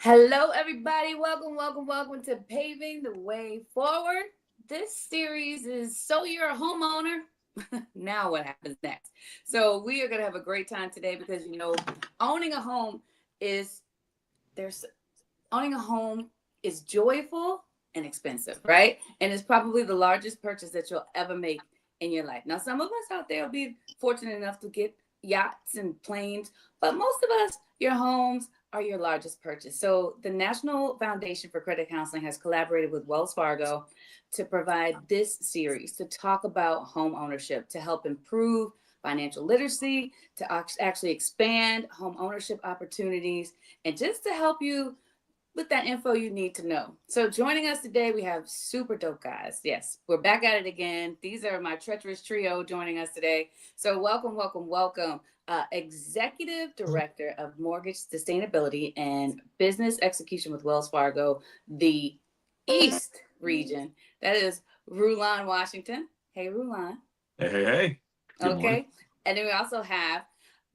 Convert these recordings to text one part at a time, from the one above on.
Hello, everybody. Welcome to Paving the Way Forward. This series is so you're a homeowner. Now, what happens next? So, we are going to have a great time today because owning a home is there's owning a home is joyful and expensive, right? And it's probably the largest purchase that you'll ever make in your life. Now, some of us out there will be fortunate enough to get yachts and planes, but most of us, your homes are your largest purchase. So, the National Foundation for Credit Counseling has collaborated with Wells Fargo to provide this series to talk about home ownership to help improve financial literacy, to actually expand home ownership opportunities, and just to help you with that info you need to know. So joining us today, we have super dope guys. Yes, we're back at it again. These are my treacherous trio joining us today. So welcome. Executive Director of Mortgage Sustainability and Business Execution with Wells Fargo, the East region. That is Rulon Washington. Hey, Rulon. Hey. Good morning. And then we also have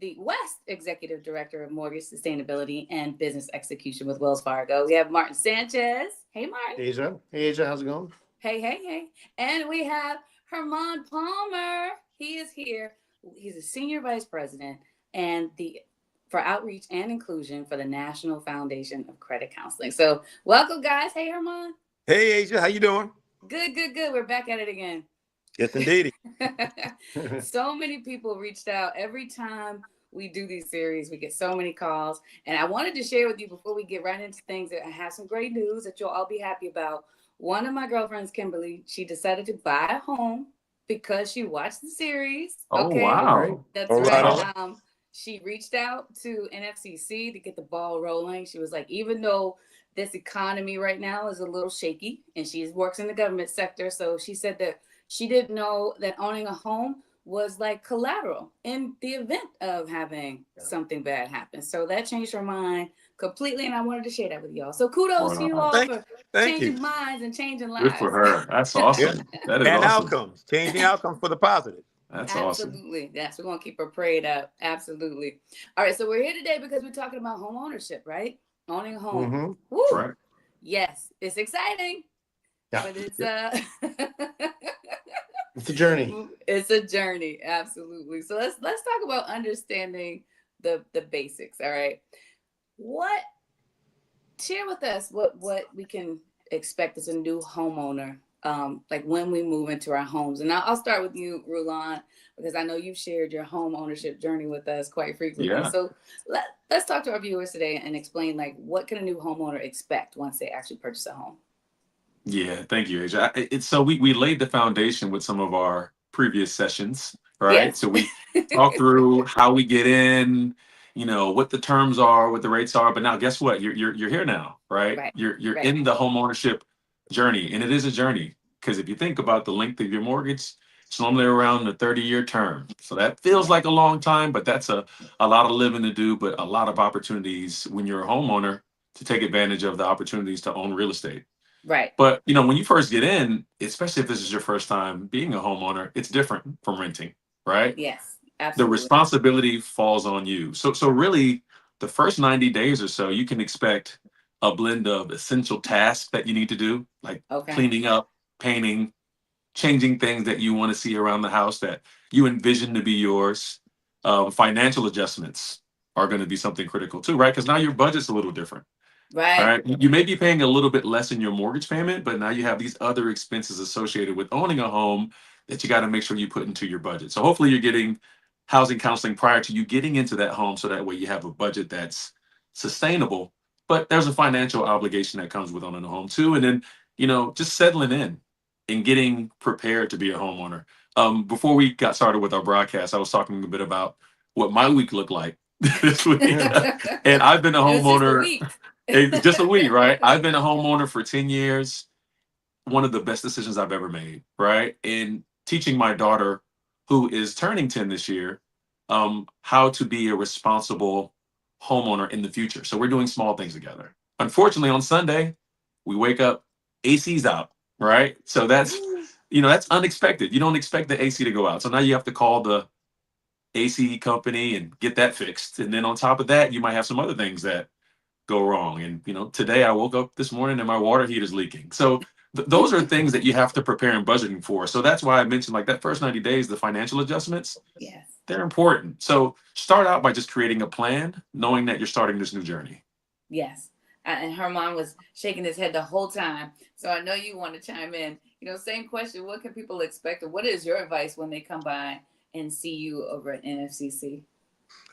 the West Executive Director of Mortgage Sustainability and Business Execution with Wells Fargo. We have Martin Sanchez. Hey, Martin. Hey, Asia. How's it going? Hey. And we have Herman Palmer. He is here. He's a Senior Vice President and for Outreach and Inclusion for the National Foundation of Credit Counseling. So welcome, guys. Hey, Herman. Hey, Asia. How you doing? Good. We're back at it again. Yes, indeed. So many people reached out. Every time we do these series, we get so many calls. And I wanted to share with you before we get right into things that I have some great news that you'll all be happy about. One of my girlfriends, Kimberly, she decided to buy a home because she watched the series. Oh, okay. Wow. That's right. She reached out to NFCC to get the ball rolling. She was like, even though this economy right now is a little shaky, and she works in the government sector, so she said that she didn't know that owning a home was like collateral in the event of having something bad happen. So that changed her mind completely, and I wanted to share that with y'all. So kudos to you all for changing minds and changing lives. Good for her. That's awesome. That is and awesome. Outcomes. Changing outcomes for the positive. That's Absolutely. awesome. Yes, we're going to keep her prayed up. Absolutely. All right, so we're here today because we're talking about home ownership, right? Owning a home. Mm-hmm. Woo. Right. Yes, it's exciting. Yeah. But it's it's a journey. It's a journey, absolutely. So let's talk about understanding the basics. All right. Share with us what we can expect as a new homeowner, like when we move into our homes. And I'll start with you, Rulon, because I know you've shared your home ownership journey with us quite frequently. Yeah. So let's talk to our viewers today and explain, like, what can a new homeowner expect once they actually purchase a home? Yeah, thank you, Asia. So we laid the foundation with some of our previous sessions, right? Yes. So we talked through how we get in, what the terms are, what the rates are. But now, guess what? You're here now, right? You're in the home ownership journey, and it is a journey because if you think about the length of your mortgage, it's normally around the 30-year term. So that feels like a long time, but that's a lot of living to do, but a lot of opportunities when you're a homeowner to take advantage of the opportunities to own real estate. Right. But, when you first get in, especially if this is your first time being a homeowner, it's different from renting, right? Yes, absolutely. The responsibility falls on you. So really, the first 90 days or so, you can expect a blend of essential tasks that you need to do, like cleaning up, painting, changing things that you want to see around the house that you envision to be yours. Financial adjustments are going to be something critical too, right? Because now your budget's a little different. Right. All right. You may be paying a little bit less in your mortgage payment, but now you have these other expenses associated with owning a home that you got to make sure you put into your budget. So hopefully you're getting housing counseling prior to you getting into that home. So that way you have a budget that's sustainable, but there's a financial obligation that comes with owning a home too. And then, just settling in and getting prepared to be a homeowner. Before we got started with our broadcast, I was talking a bit about what my week looked like this week. And I've been a homeowner. It's just a week, right? I've been a homeowner for 10 years. One of the best decisions I've ever made, right? And teaching my daughter, who is turning 10 this year, how to be a responsible homeowner in the future. So we're doing small things together. Unfortunately, on Sunday, we wake up, AC's out, right? So that's unexpected. You don't expect the AC to go out. So now you have to call the AC company and get that fixed. And then on top of that, you might have some other things that go wrong. And today I woke up this morning and my water heater's leaking. So those are things that you have to prepare and budgeting for. So that's why I mentioned like that first 90 days, the financial adjustments, Yes. they're important. So start out by just creating a plan, knowing that you're starting this new journey. Yes. And Herman was shaking his head the whole time. So I know you want to chime in. Same question. What can people expect? Or what is your advice when they come by and see you over at NFCC?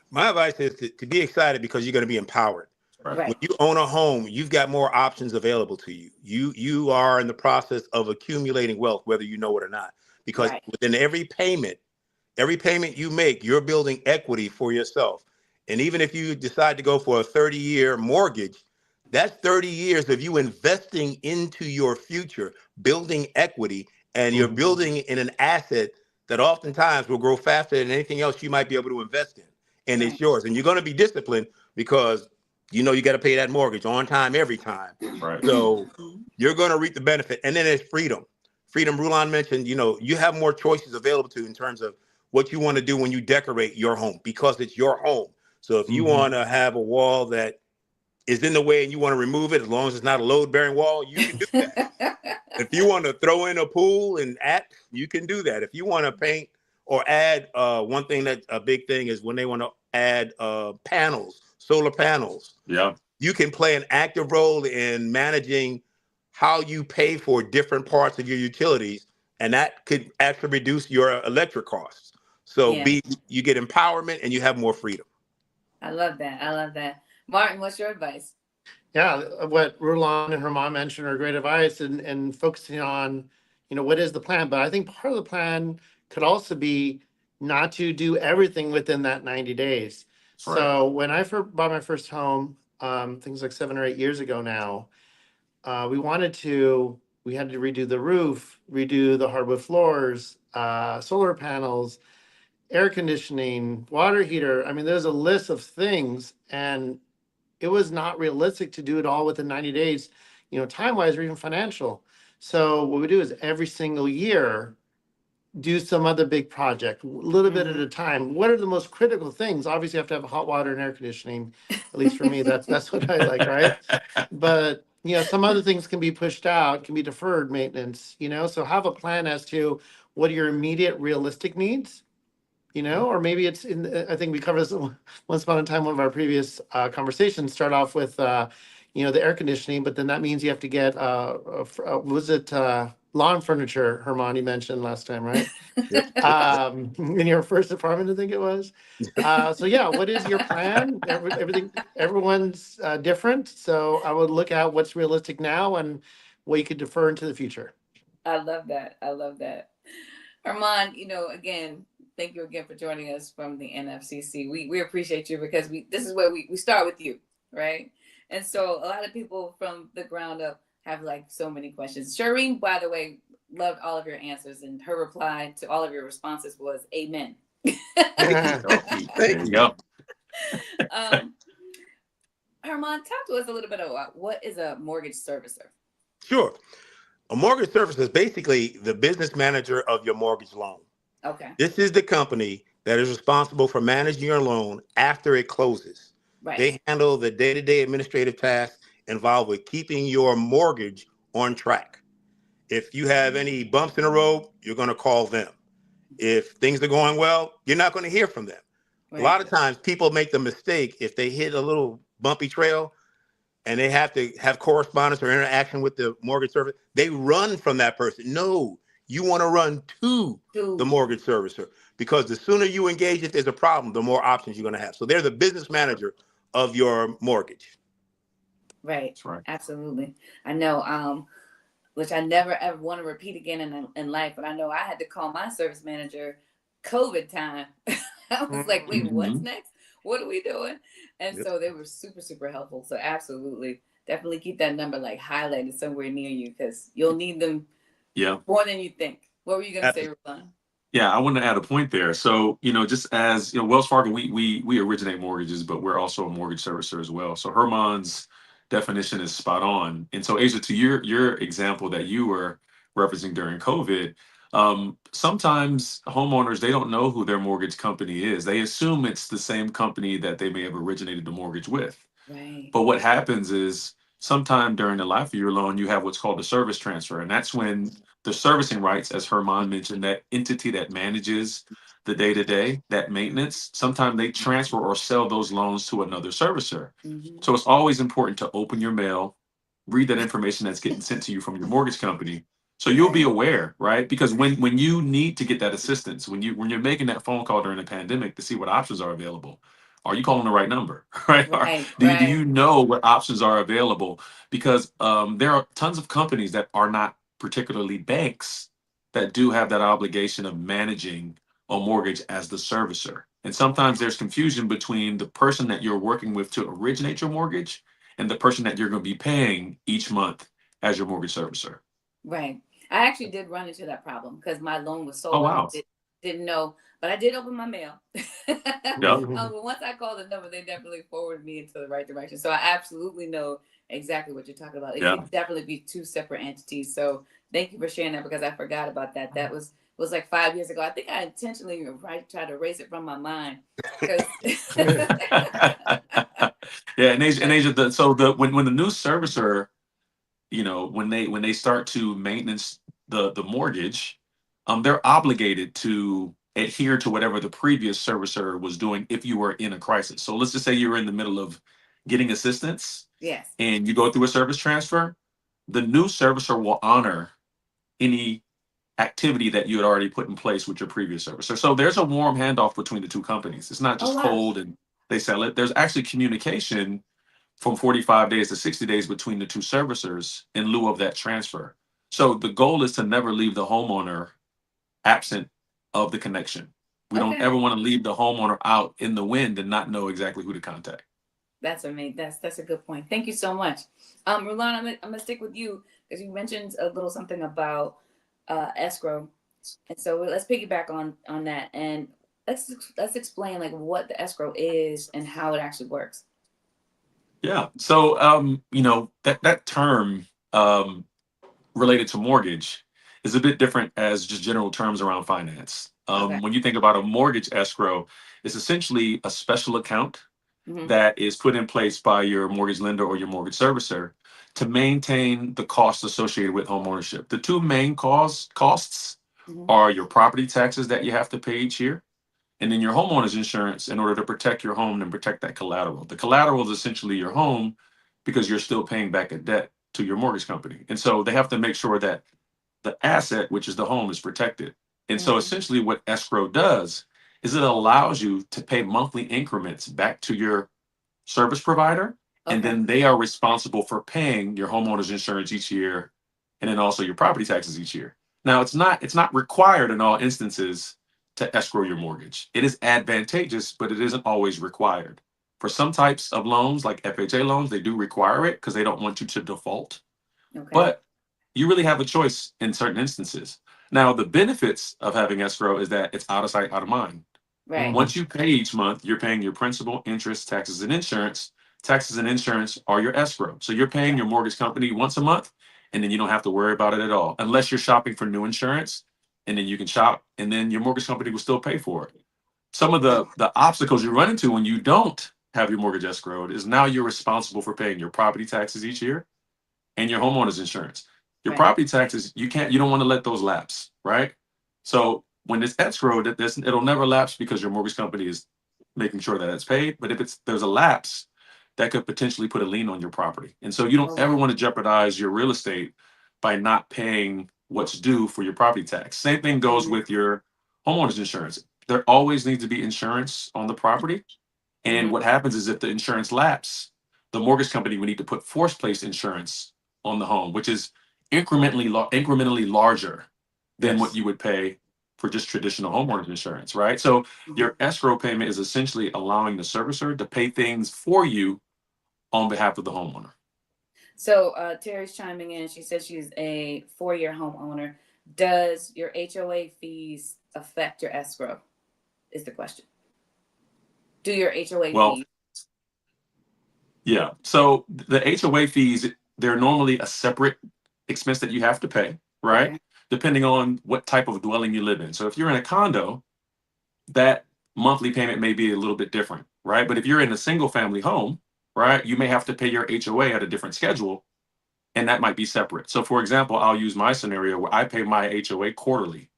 My advice is to be excited because you're going to be empowered. Right. When you own a home, you've got more options available to you. You are in the process of accumulating wealth, whether you know it or not, because within every payment you make, you're building equity for yourself. And even if you decide to go for a 30-year mortgage, that's 30 years of you investing into your future, building equity, and you're building in an asset that oftentimes will grow faster than anything else you might be able to invest in. And it's yours. And you're going to be disciplined because you got to pay that mortgage on time, every time. Right. So you're going to reap the benefit. And then there's freedom. Freedom, Rulon mentioned, you have more choices available to you in terms of what you want to do when you decorate your home, because it's your home. So if you want to have a wall that is in the way and you want to remove it, as long as it's not a load-bearing wall, you can do that. If you want to throw in a pool and you can do that. If you want to paint or add, one thing that's a big thing is when they want to add panels, solar panels. Yeah. You can play an active role in managing how you pay for different parts of your utilities, and that could actually reduce your electric costs. So you get empowerment and you have more freedom. I love that. Martin, what's your advice? Yeah, what Rulon and her mom mentioned are great advice, and focusing on, what is the plan. But I think part of the plan could also be not to do everything within that 90 days. Right. So when I bought my first home, things like 7 or 8 years ago now, we had to redo the roof, redo the hardwood floors, solar panels, air conditioning, water heater. I mean, there's a list of things, and it was not realistic to do it all within 90 days, time-wise or even financial. So what we do is every single year, do some other big project, a little bit at a time. What are the most critical things? Obviously, you have to have hot water and air conditioning. At least for me, that's what I like, right? But some other things can be pushed out, can be deferred maintenance. So have a plan as to what are your immediate realistic needs. Or maybe it's I think we covered this once upon a time, one of our previous conversations. Start off with, the air conditioning, but then that means you have to get, lawn furniture, Hermione mentioned last time, right? In your first apartment, I think it was. So yeah, what is your plan? Everyone's different. So I would look at what's realistic now and what you could defer into the future. I love that. Armand, again, thank you again for joining us from the NFCC. We appreciate you because this is where we start with you, right? And so a lot of people from the ground up have like so many questions. Shireen, by the way, loved all of your answers, and her reply to all of your responses was amen. Thank you. Armand, talk to us a little bit about what is a mortgage servicer? Sure. A mortgage servicer is basically the business manager of your mortgage loan. Okay. This is the company that is responsible for managing your loan after it closes. Right. They handle the day-to-day administrative tasks involved with keeping your mortgage on track. If you have any bumps in the road, you're going to call them. If things are going well, you're not going to hear from them. Right. A lot of times people make the mistake, if they hit a little bumpy trail and they have to have correspondence or interaction with the mortgage servicer, they run from that person. No, you want to run to the mortgage servicer, because the sooner you engage, if there's a problem, the more options you're going to have. So they're the business manager of your mortgage. Right. That's right. Absolutely. I know, which I never ever want to repeat again in life, but I know I had to call my service manager COVID time. I was like, wait, what's next? What are we doing? And so they were super, super helpful. So absolutely, definitely keep that number like highlighted somewhere near you, because you'll need them more than you think. What were you going to say, Ron? Yeah, I want to add a point there. So, just as Wells Fargo, we originate mortgages, but we're also a mortgage servicer as well. So Herman's definition is spot on. And so, Asia, to your example that you were referencing during COVID, Sometimes homeowners, they don't know who their mortgage company is. They assume it's the same company that they may have originated the mortgage with. Right. But what happens is sometime during the life of your loan, you have what's called a service transfer. And that's when the servicing rights, as Herman mentioned, that entity that manages the day to day, that maintenance, sometimes they transfer or sell those loans to another servicer. Mhm. So it's always important to open your mail, read that information that's getting sent to you from your mortgage company. So you'll be Right. aware, right? Because when you need to get that assistance, when you're making that phone call during the pandemic to see what options are available, are you calling the right number, right? Right. Do Right. you know what options are available? Because there are tons of companies that are not particularly banks that do have that obligation of managing a mortgage as the servicer. And sometimes there's confusion between the person that you're working with to originate your mortgage and the person that you're going to be paying each month as your mortgage servicer. Right. I actually did run into that problem because my loan was so Oh, low. wow. Didn't know, but I did open my mail. Yeah. But once I called the number, they definitely forwarded me into the right direction. So I absolutely know exactly what you're talking about. It Yeah. could definitely be two separate entities. So thank you for sharing that because I forgot about that. That was like 5 years ago. I think I intentionally tried to erase it from my mind because Yeah, and Asia, when the new servicer, when they start to maintenance the mortgage, they're obligated to adhere to whatever the previous servicer was doing if you were in a crisis. So let's just say you're in the middle of getting assistance yes. and you go through a service transfer, the new servicer will honor any activity that you had already put in place with your previous servicer. So there's a warm handoff between the two companies. It's not Oh just wow. cold and they sell it. There's actually communication from 45 days to 60 days between the two servicers in lieu of that transfer. So the goal is to never leave the homeowner absent of the connection. We don't Okay. ever want to leave the homeowner out in the wind and not know exactly who to contact. That's amazing. That's a good point. Thank you so much. Roland, I'm gonna stick with you because you mentioned a little something about escrow, and so let's piggyback on that and let's explain like what the escrow is and how it actually works. Yeah. So that term related to mortgage is a bit different as just general terms around finance. Okay. When you think about a mortgage escrow, it's essentially a special account Hmm. that is put in place by your mortgage lender or your mortgage servicer to maintain the costs associated with home ownership. The two main costs Hmm. are your property taxes that you have to pay each year, and then your homeowner's insurance in order to protect your home and protect that collateral. The collateral is essentially your home because you're still paying back a debt to your mortgage company. And so they have to make sure that the asset, which is the home, is protected. And so Hmm. essentially what escrow does is it allows you to pay monthly increments back to your service provider, and Okay. then they are responsible for paying your homeowner's insurance each year, and then also your property taxes each year. Now, it's not required in all instances to escrow your mortgage. It is advantageous, but it isn't always required. For some types of loans, like FHA loans, they do require it because they don't want you to default. Okay. But you really have a choice in certain instances. Now, the benefits of having escrow is that it's out of sight, out of mind. Right. Once you pay each month, you're paying your principal, interest, taxes, and insurance. Taxes and insurance are your escrow. So you're paying Right. your mortgage company once a month, and then you don't have to worry about it at all, unless you're shopping for new insurance, and then you can shop, and then your mortgage company will still pay for it. Some of the obstacles you run into when you don't have your mortgage escrowed is now you're responsible for paying your property taxes each year and your homeowner's insurance. Your Right. property taxes, you don't want to let those lapse, right? So when it's escrowed, it'll never lapse because your mortgage company is making sure that it's paid. But if there's a lapse, that could potentially put a lien on your property. And so you don't Oh ever wow. want to jeopardize your real estate by not paying what's due for your property tax. Same thing goes Hmm. with your homeowner's insurance. There always needs to be insurance on the property. And Hmm. what happens is if the insurance lapse, the mortgage company would need to put forced place insurance on the home, which is incrementally larger than what Yes. you would pay for just traditional homeowners insurance, right? So Hmm. your escrow payment is essentially allowing the servicer to pay things for you on behalf of the homeowner. So Terry's chiming in. She says she's a 4-year homeowner. Does your HOA fees affect your escrow? Is the question. Do your HOA Well, fees? yeah. So the HOA fees, they're normally a separate expense that you have to pay, right? Okay. depending on what type of dwelling you live in. So if you're in a condo, that monthly payment may be a little bit different, right? But if you're in a single family home, right, you may have to pay your HOA at a different schedule, and that might be separate. So for example, I'll use my scenario where I pay my HOA quarterly,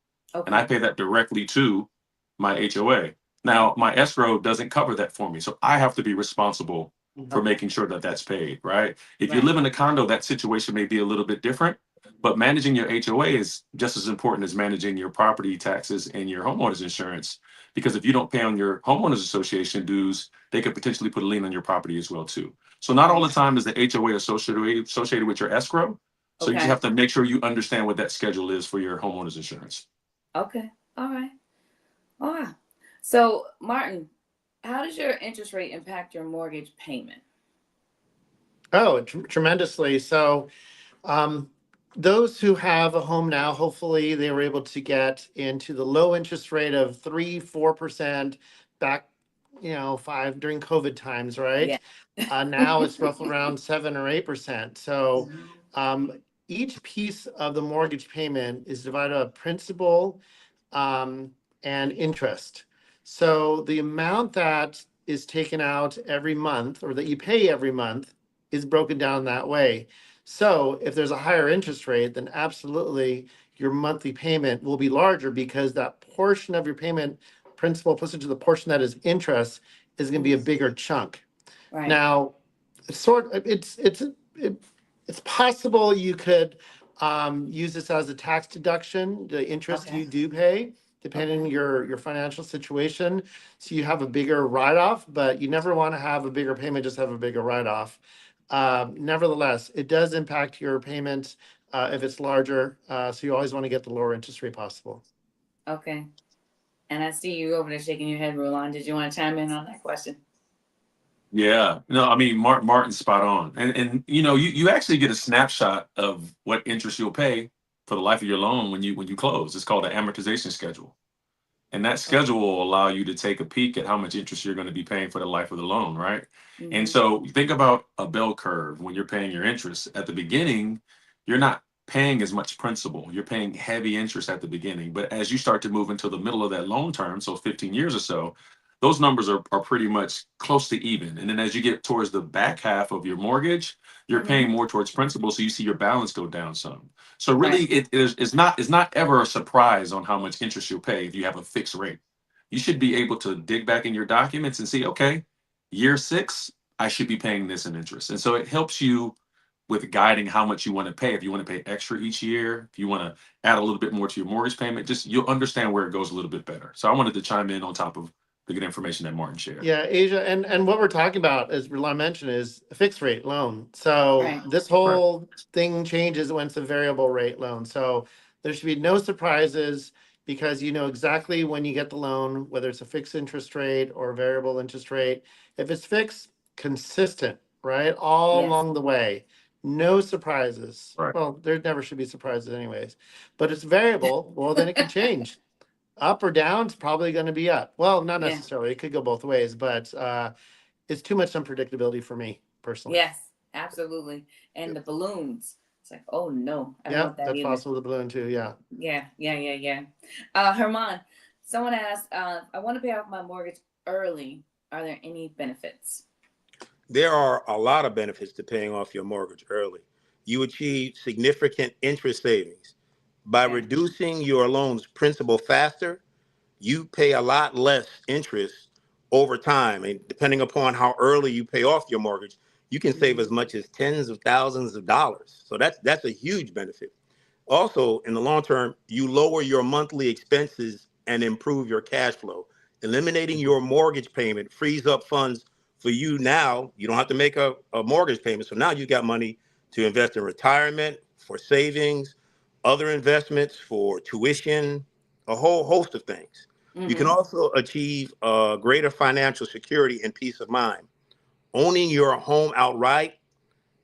and I Okay. pay that directly to my HOA. Now, my escrow doesn't cover that for me, so I have to be responsible for Okay. making sure that that's paid, right? If you Right. live in a condo, that situation may be a little bit different, but managing your HOA is just as important as managing your property taxes and your homeowner's insurance, because if you don't pay on your homeowners association dues, they could potentially put a lien on your property as well too. So not all the Right. time is the HOA associated with your escrow. So you just Okay. have to make sure you understand what that schedule is for your homeowner's insurance. Okay. All right. All right. So, Martin, how does your interest rate impact your mortgage payment? Oh, tremendously. So, those who have a home now, hopefully they were able to get into the low interest rate of 3-4% back, five during COVID times, Yeah. right? Now it's roughly around 7 or 8%. So, um, each piece of the mortgage payment is divided up principal, and interest. So the amount that is taken out every month or that you pay every month is broken down that way. So if there's a higher interest rate, then absolutely your monthly payment will be larger because that portion of your payment, principal plus into the portion that is interest, is going to be a bigger chunk. Right. Now, it's possible you could use this as a tax deduction, the interest Okay. you do pay, depending on Okay. your financial situation. So you have a bigger write-off, but you never want to have a bigger payment, just have a bigger write-off. Nevertheless, it does impact your payments if it's larger. So you always want to get the lower interest rate possible. Okay. And I see you over there shaking your head, Roland. Did you want to chime in on that question? Yeah, no, I mean Martin's spot on, and you actually get a snapshot of what interest you'll pay for the life of your loan when you close. It's called an amortization schedule, and that Okay. schedule will allow you to take a peek at how much interest you're going to be paying for the life of the loan, right? And Mm-hmm. so you think about a bell curve when you're paying your interest. At the beginning, you're not paying as much principal. You're paying heavy interest at the beginning, but as you start to move into the middle of that loan term, so 15 years or so, those numbers are pretty much close to even. And then as you get towards the back half of your mortgage, you're Mm-hmm. paying more towards principal, so you see your balance go down some. So really, Right. it's not ever a surprise on how much interest you'll pay if you have a fixed rate. You should be able to dig back in your documents and see, okay, year 6, I should be paying this in interest. And so it helps you with guiding how much you want to pay. If you want to pay extra each year, if you want to add a little bit more to your mortgage payment, just you'll understand where it goes a little bit better. So I wanted to chime in on top of the good information that Martin shared. Yeah, Asia, and what we're talking about, as Roland mentioned, is a fixed rate loan. So Right. this Right. whole thing changes when it's a variable rate loan. So there should be no surprises because you know exactly when you get the loan, whether it's a fixed interest rate or a variable interest rate. If it's fixed, consistent, right, all Yes. along the way, no surprises. Right. Well, there never should be surprises anyways. But it's variable, well, then it can change up or down. It's probably going to be up. Well, not Yeah. necessarily. It could go both ways, but it's too much unpredictability for me personally. Yes. Absolutely. And the balloons. It's like, oh no, I don't Yeah, want that that's either. possible. The balloon too. Yeah. Yeah. Yeah. Yeah. Yeah. Herman, someone asked, I want to pay off my mortgage early. Are there any benefits? There are a lot of benefits to paying off your mortgage early. You achieve significant interest savings. By Okay. reducing your loan's principal faster, you pay a lot less interest over time. And depending upon how early you pay off your mortgage, you can save as much as tens of thousands of dollars. So that's a huge benefit. Also, in the long term, you lower your monthly expenses and improve your cash flow. Eliminating your mortgage payment frees up funds for you now. You don't have to make a mortgage payment. So now you got money to invest in retirement, for savings, other investments, for tuition, a whole host of things. You can Mm-hmm. also achieve greater financial security and peace of mind. Owning your home outright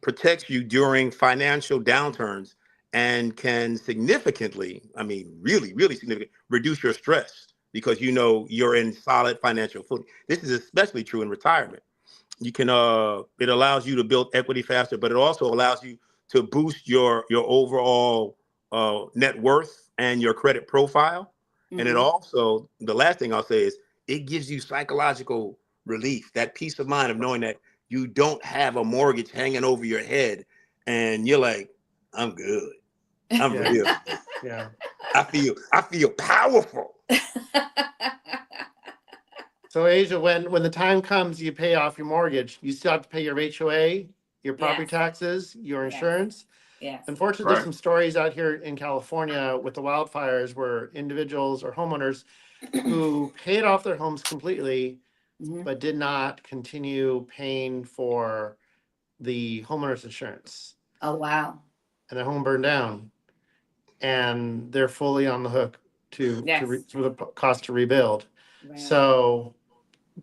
protects you during financial downturns and can significantly, I mean, really, really significantly reduce your stress because you know you're in solid financial footing. This is especially true in retirement. You can, it allows you to build equity faster, but it also allows you to boost your overall net worth and your credit profile. And it Mhm. also, the last thing I'll say is it gives you psychological relief, that peace of mind of knowing that you don't have a mortgage hanging over your head and you're like, I'm good. I'm Yeah. real. Yeah. I feel powerful. So Asia, when the time comes, you pay off your mortgage, you still have to pay your HOA, your property Yes. taxes, your Yes. insurance. Yes. Unfortunately, Right. there's some stories out here in California with the wildfires where individuals or homeowners who paid off their homes completely, Mhm. but did not continue paying for the homeowner's insurance, Oh wow. and their home burned down, and they're fully on the hook Yes. for the cost to rebuild. Right. So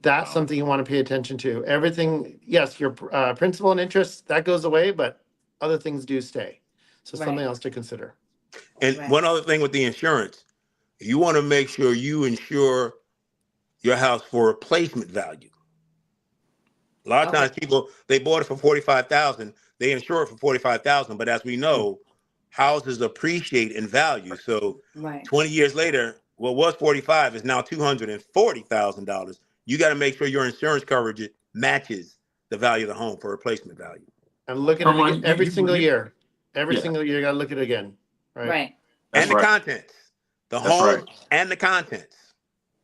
that's Wow. something you want to pay attention to. Everything, yes, your principal and interest, that goes away, but other things do stay. So something Right. else to consider. And Right. one other thing with the insurance, you want to make sure you insure your house for replacement value. A lot of Okay. times people, they bought it for 45,000, they insure it for 45,000, but as we know, houses appreciate in value. So Right. 20 years later, what was 45 is now $240,000. You got to make sure your insurance coverage matches the value of the home for replacement value. And look at it again Herman, every single year. Every yeah, single year, you got to look at it again. Right. Right. that's And the right. contents, the That's right. home and the contents.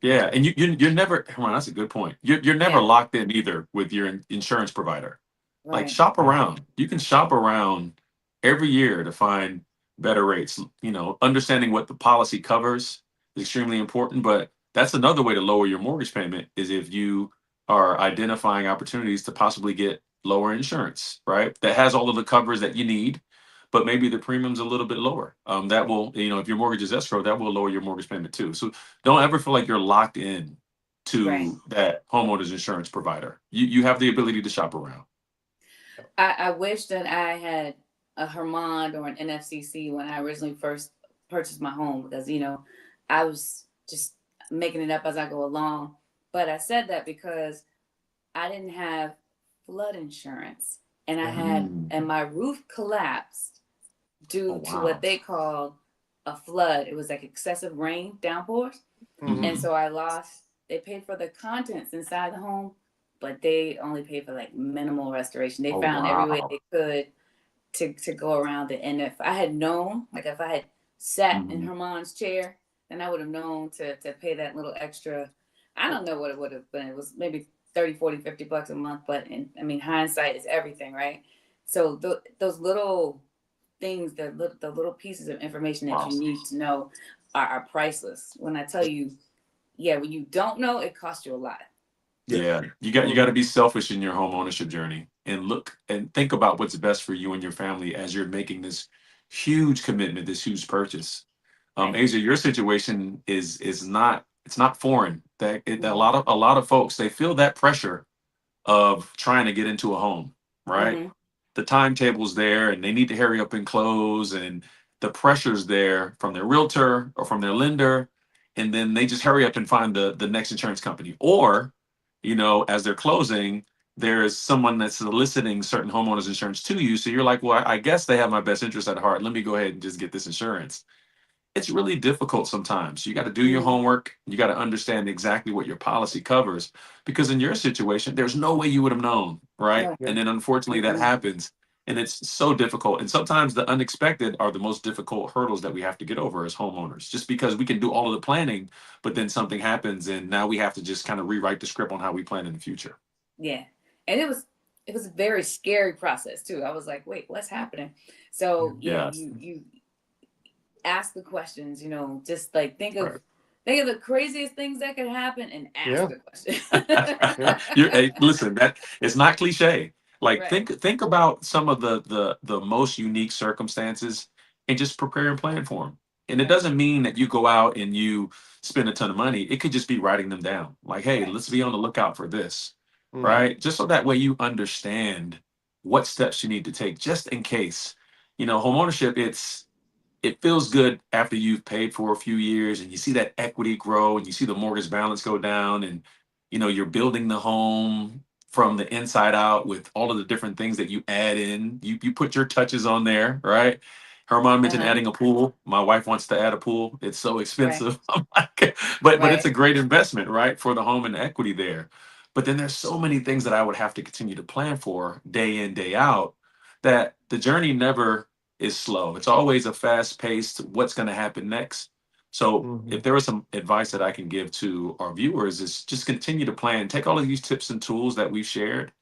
Yeah, and you're never, Herman, that's a good point. You're never Yeah. locked in either with your insurance provider. Like Right. shop around. You can shop around every year to find better rates. Understanding what the policy covers is extremely important, but that's another way to lower your mortgage payment is if you are identifying opportunities to possibly get lower insurance, right? That has all of the covers that you need, but maybe the premium's a little bit lower. That will, if your mortgage is escrow, that will lower your mortgage payment too. So don't ever feel like you're locked in Right. to that homeowner's insurance provider. You have the ability to shop around. I wish that I had a Hermand or an NFCC when I originally first purchased my home because, I was just making it up as I go along. But I said that because I didn't have flood insurance and Mm. my roof collapsed Oh, due to wow. what they called a flood. It was like excessive rain downpours. Mhm. And so they paid for the contents inside the home, but they only paid for like minimal restoration. They Oh, found every way wow. they could to go around it. And if I had known, like if I had sat in Mhm. Herman's chair, then I would have known to pay that little extra. I don't know what it would have been. It was maybe 30, 40, 50 bucks a month. But hindsight is everything, right? So those little things, the little pieces of information that Wow. you need to know are priceless. When I tell you, yeah, when you don't know, it costs you a lot. Yeah, you got to be selfish in your home ownership journey and look and think about what's best for you and your family as you're making this huge commitment, this huge purchase. Right. Asia, your situation is not it's not foreign. That Mhm. a lot of folks they feel that pressure of trying to get into a home, right? Mhm. The timetable's there and they need to hurry up and close and the pressure's there from their realtor or from their lender and then they just hurry up and find the next insurance company or as they're closing there's someone that's soliciting certain homeowners insurance to you so you're like well I guess they have my best interest at heart, let me go ahead and just get this insurance. It's really difficult sometimes. You got to do your Mhm. homework. You got to understand exactly what your policy covers because in your situation, there's no way you would have known, right? No. And then unfortunately that Mhm. happens and it's so difficult. And sometimes the unexpected are the most difficult hurdles that we have to get over as homeowners just because we can do all of the planning, but then something happens and now we have to just kind of rewrite the script on how we plan in the future. Yeah, and it was a very scary process too. I was like, wait, what's happening? So yeah, Yes. you ask the questions. Just like Right. think of the craziest things that could happen and ask Yeah. the question. Hey, listen, that it's not cliche. Like Right. think about some of the most unique circumstances and just prepare and plan for them. And it Right. doesn't mean that you go out and you spend a ton of money. It could just be writing them down. Like, hey, Right. let's be on the lookout for this, Mhm. right? Just so that way you understand what steps you need to take just in case. Homeownership, it feels good after you've paid for a few years and you see that equity grow and you see the mortgage balance go down and you're building the home from the inside out with all of the different things that you add in. You put your touches on there, right? Herman mentioned Uh-huh. adding a pool. My wife wants to add a pool. It's so Right. expensive. I'm like, but it's Right. a great investment, right, for the home and equity there. But then there's so many things that I would have to continue to plan for day in, day out, that the journey never is slow. It's always a fast paced, what's going to happen next. So Mhm. if there was some advice that I can give to our viewers is just continue to plan. Take all of these tips and tools that we've shared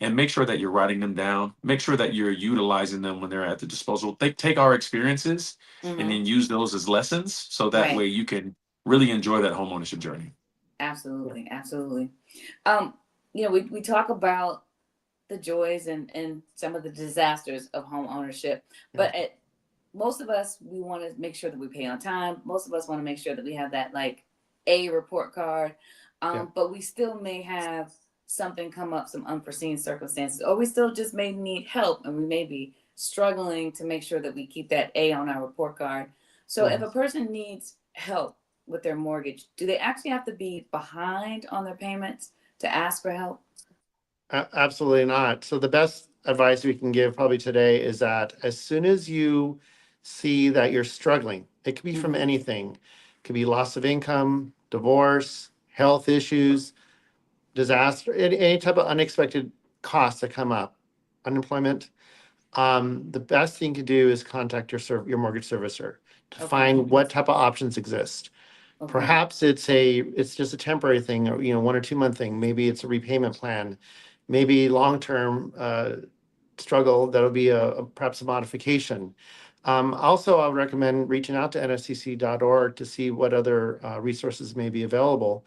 and make sure that you're writing them down. Make sure that you're utilizing them when they're at the disposal. Take our experiences and Mm-hmm. then use those as lessons so that Right. way you can really enjoy that home ownership journey. Absolutely. Absolutely. Um, we talk about the joys and some of the disasters of home ownership, Yeah. but most of us, we want to make sure that we pay on time. Most of us want to make sure that we have that like a report card. Yeah. But we still may have something come up, some unforeseen circumstances, or we still just may need help, and we may be struggling to make sure that we keep that A on our report card. So if Mhm. a person needs help with their mortgage, do they actually have to be behind on their payments to ask for help? Absolutely not. So the best advice we can give probably today is that as soon as you see that you're struggling, it could be from Mm-hmm. anything. It could be loss of income, divorce, health issues, disaster, any type of unexpected costs that come up, unemployment. The best thing to do is contact your mortgage servicer to Okay. find what type of options exist. Okay. Perhaps it's just a temporary thing, or 1 or 2 month thing. Maybe it's a repayment plan. Maybe long-term struggle that'll be perhaps a modification. Also, I would recommend reaching out to nfcc.org to see what other resources may be available.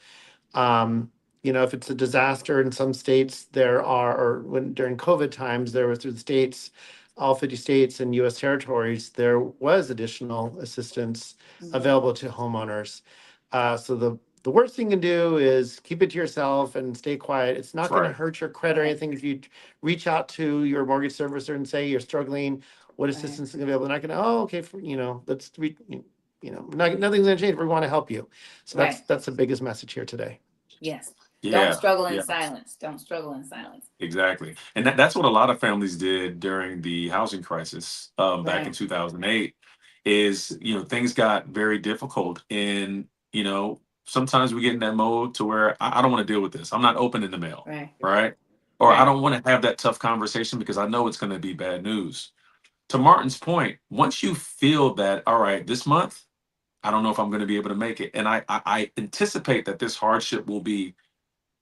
Um, if it's a disaster in some states, there are, or when during COVID times, there was through the states, all 50 states and US territories, there was additional assistance Mm-hmm. available to homeowners. So the worst thing you can do is keep it to yourself and stay quiet. It's That's not going to right. hurt your credit or Right. anything if you reach out to your mortgage servicer and say you're struggling. What Right. assistance is available? And I can, oh, okay, nothing's going to change. We want to help you. So that's Right. that's the biggest message here today. Yes. Don't Yeah. struggle in Yeah. silence. Don't struggle in silence. Exactly. And that's what a lot of families did during the housing crisis back in Right. 2008 is, things got very difficult. And, sometimes we get in that mode to where I don't want to deal with this. I'm not opening the mail, Right. right? Or I Right. don't want to have that tough conversation because I know it's going to be bad news. To Martin's point, once you feel that, all right, this month, I don't know if I'm going to be able to make it. And I anticipate that this hardship will be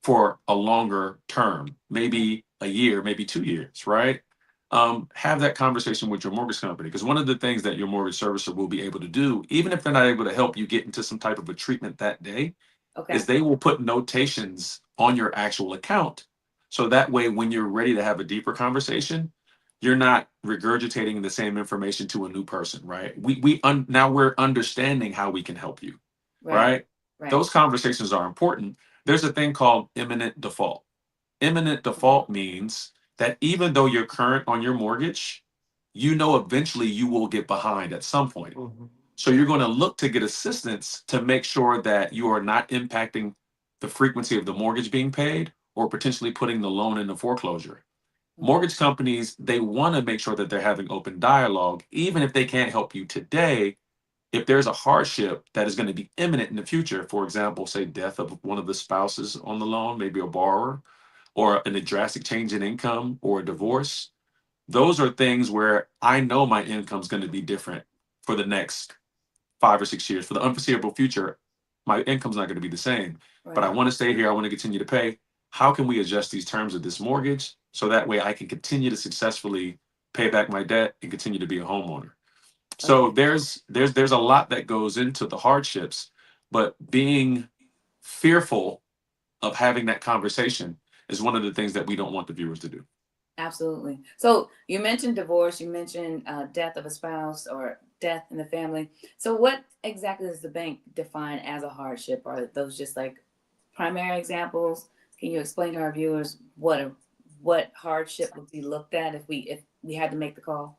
for a longer term, maybe a year, maybe 2 years, right? Have that conversation with your mortgage company because one of the things that your mortgage servicer will be able to do, even if they're not able to help you get into some type of a treatment that day, Okay. is they will put notations on your actual account. So that way, when you're ready to have a deeper conversation, you're not regurgitating the same information to a new person, right? Now we're understanding how we can help you, Right. right? Right. Those conversations are important. There's a thing called imminent default. Imminent Okay. default means that even though you're current on your mortgage, eventually you will get behind at some point. Mhm. So you're going to look to get assistance to make sure that you are not impacting the frequency of the mortgage being paid or potentially putting the loan into foreclosure. Okay. Mortgage companies, they want to make sure that they're having open dialogue, even if they can't help you today. If there's a hardship that is going to be imminent in the future, for example, say death of one of the spouses on the loan, maybe a borrower, or a drastic change in income or a divorce, those are things where I know my income's going to be different for the next 5 or 6 years. For the unforeseeable future, my income's not going to be the same. But I Right. want to stay here. I want to continue to pay. How can we adjust these terms of this mortgage so that way I can continue to successfully pay back my debt and continue to be a homeowner? So Okay. there's a lot that goes into the hardships, but being fearful of having that conversation is one of the things that we don't want the viewers to do. Absolutely. So you mentioned divorce. You mentioned death of a spouse or death in the family. So what exactly does the bank define as a hardship? Are those just like primary examples? Can you explain to our viewers what hardship would be looked at if we had to make the call?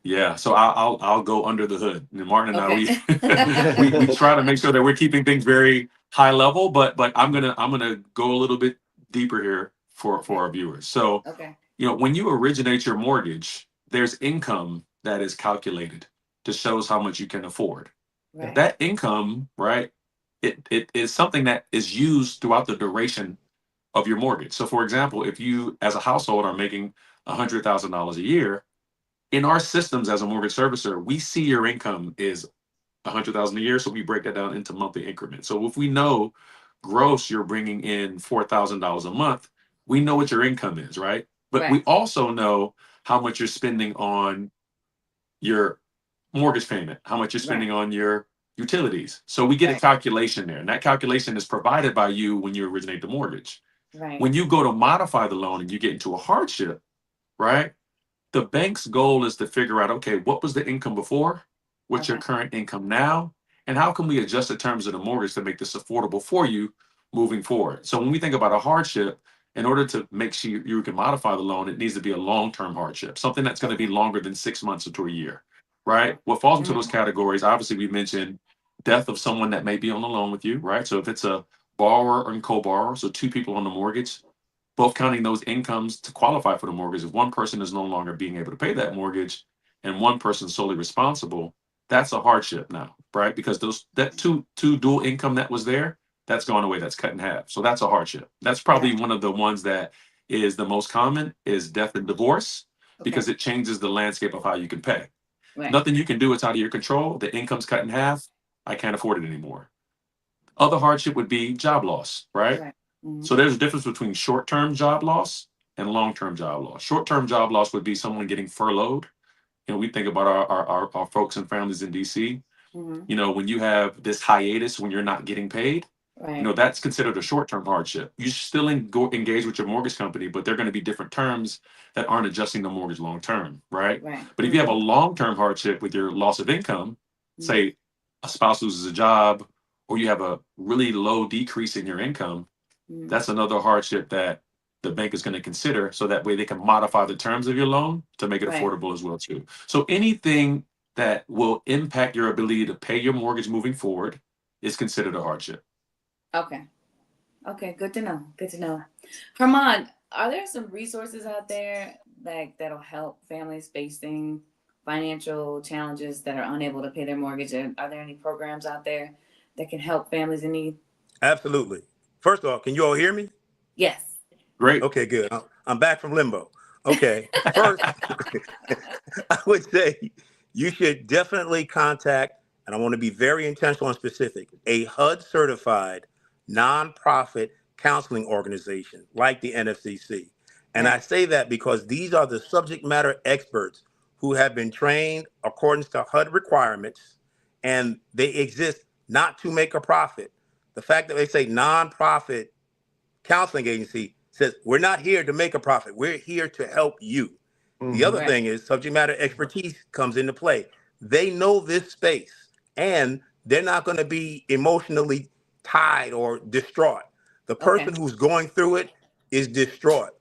Yeah, so I'll go under the hood. And Martin and I, Okay. we try to make sure that we're keeping things very high level, but I'm gonna go a little bit deeper here for Okay. our viewers. So Okay. when you originate your mortgage, there's income that is calculated to shows how much you can afford. Right. That income, right, it is something that is used throughout the duration of your mortgage. So for example, if you as a household are making $100,000 a year, in our systems as a mortgage servicer, we see your income is 100,000 a year, so we break that down into monthly increments. So if we know gross you're bringing in $4,000 a month, we know what your income is, right? But we Right. also know how much you're spending on your mortgage payment, how much you're spending Right. on your utilities. So we get a Right. calculation there, and that calculation is provided by you when you originate the mortgage. Right. When you go to modify the loan and you get into a hardship, right? The bank's goal is to figure out, okay, what was the income before? What's your Okay. current income now? And how can we adjust the terms of the mortgage to make this affordable for you moving forward? So when we think about a hardship, in order to make sure you can modify the loan, it needs to be a long-term hardship, something that's going to be longer than 6 months to a year, right? What falls into those categories, obviously we mentioned death of someone that may be on the loan with you, right? So if it's a borrower and co-borrower, so two people on the mortgage, both counting those incomes to qualify for the mortgage. If one person is no longer being able to pay that mortgage and one person solely responsible, that's a hardship now, right? Because that two dual income that was there, that's gone away, that's cut in half. So that's a hardship. That's probably one of the ones that is the most common is death and divorce, because it changes the landscape of how you can pay. Right. Nothing you can do, it's out of your control. The income's cut in half. I can't afford it anymore. Other hardship would be job loss, right? Right. So there's a difference between short-term job loss and long-term job loss. Short-term job loss would be someone getting furloughed. We think about our folks and families in DC. When you have this hiatus, when you're not getting paid, Right. that's considered a short-term hardship. You still engage with your mortgage company, but they're going to be different terms that aren't adjusting the mortgage long-term, right? Right. But if you have a long-term hardship with your loss of income, say a spouse loses a job, or you have a really low decrease in your income, that's another hardship that the bank is going to consider, so that way they can modify the terms of your loan to make it Right. affordable as well too. So anything that will impact your ability to pay your mortgage moving forward is considered a hardship. Okay. Okay. Good to know. Good to know. Herman, are there some resources out there that'll help families facing financial challenges that are unable to pay their mortgage? Are there any programs out there that can help families in need? Absolutely. First of all, can you all hear me? Yes. Great. Okay, good. I'm back from limbo. Okay. First, I would say you should definitely contact, and I want to be very intentional and specific, a HUD certified nonprofit counseling organization like the NFCC. And I say that because these are the subject matter experts who have been trained according to HUD requirements, and they exist not to make a profit. The fact that they say nonprofit counseling agency says we're not here to make a profit. We're here to help you. The other Right. thing is subject matter expertise comes into play. They know this space, and they're not going to be emotionally tied or distraught. The person who's going through it is distraught.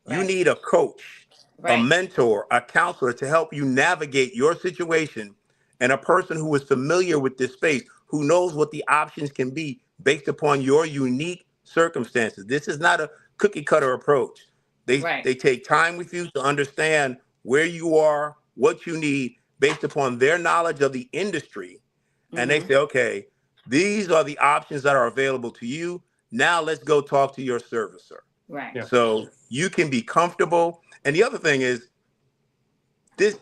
You Right. need a coach, a Right. mentor, a counselor to help you navigate your situation, and a person who is familiar with this space, who knows what the options can be based upon your unique circumstances. This is not a cookie cutter approach. They take time with you to understand where you are, what you need based upon their knowledge of the industry. And they say, okay, these are the options that are available to you. Now let's go talk to your servicer. Right. Yeah. So you can be comfortable. And the other thing is,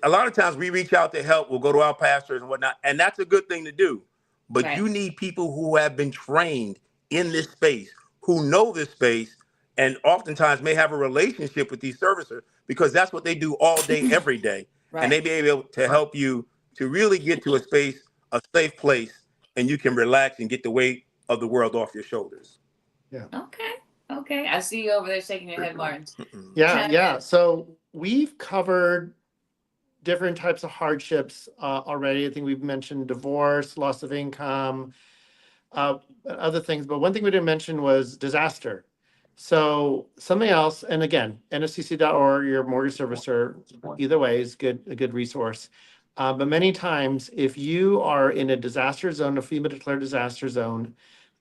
a lot of times we reach out to help, we'll go to our pastors and whatnot, and that's a good thing to do. But you need people who have been trained in this space, who know this space, and oftentimes may have a relationship with these servicers, because that's what they do all day, every day. And they be able to help you to really get to a space, a safe place, and you can relax and get the weight of the world off your shoulders. Yeah. Okay. Okay. I see you over there shaking your head, Martin. Yeah. Yeah. So we've covered different types of hardships already. I think we've mentioned divorce, loss of income, other things. But one thing we didn't mention was disaster. So something else, and again, nfcc.org, your mortgage servicer, either way is a good resource. But many times, if you are in a disaster zone, a FEMA declared disaster zone,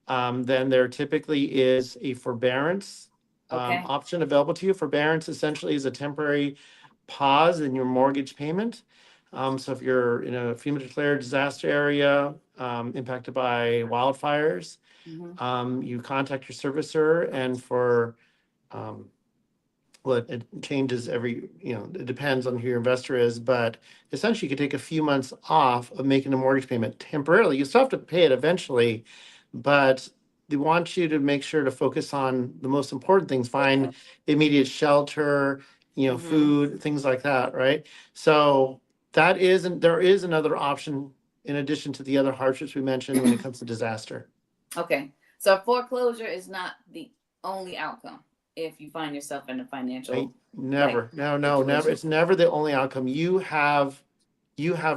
then there typically is a forbearance option available to you. Forbearance essentially is a temporary pause in your mortgage payment. So if you're in a FEMA declared disaster area impacted by wildfires, you contact your servicer, and for well, it changes every, it depends on who your investor is, but essentially you could take a few months off of making a mortgage payment temporarily. You still have to pay it eventually, but they want you to make sure to focus on the most important things, find immediate shelter, food, things like that, right? So there is another option in addition to the other hardships we mentioned when it comes to disaster. Okay. So foreclosure is not the only outcome if you find yourself in a financial Never. No, never. situation. It's never the only outcome. You have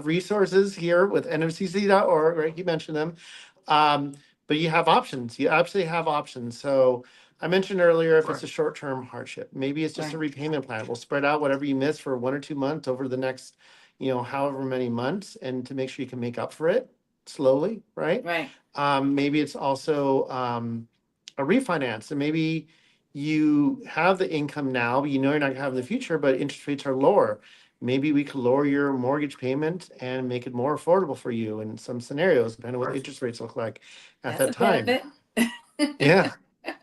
resources here with NFCC.org, right? You mentioned them. But you have options. You absolutely have options. So I mentioned earlier, if it's a short-term hardship, maybe it's just a repayment plan. We'll spread out whatever you miss for 1 or 2 months over the next, however many months, and to make sure you can make up for it slowly, right? Right. Maybe it's also a refinance, and maybe you have the income now, but you're not going to have in the future, but interest rates are lower. Maybe we could lower your mortgage payment and make it more affordable for you in some scenarios, depending on what interest rates look like at that time. Yeah.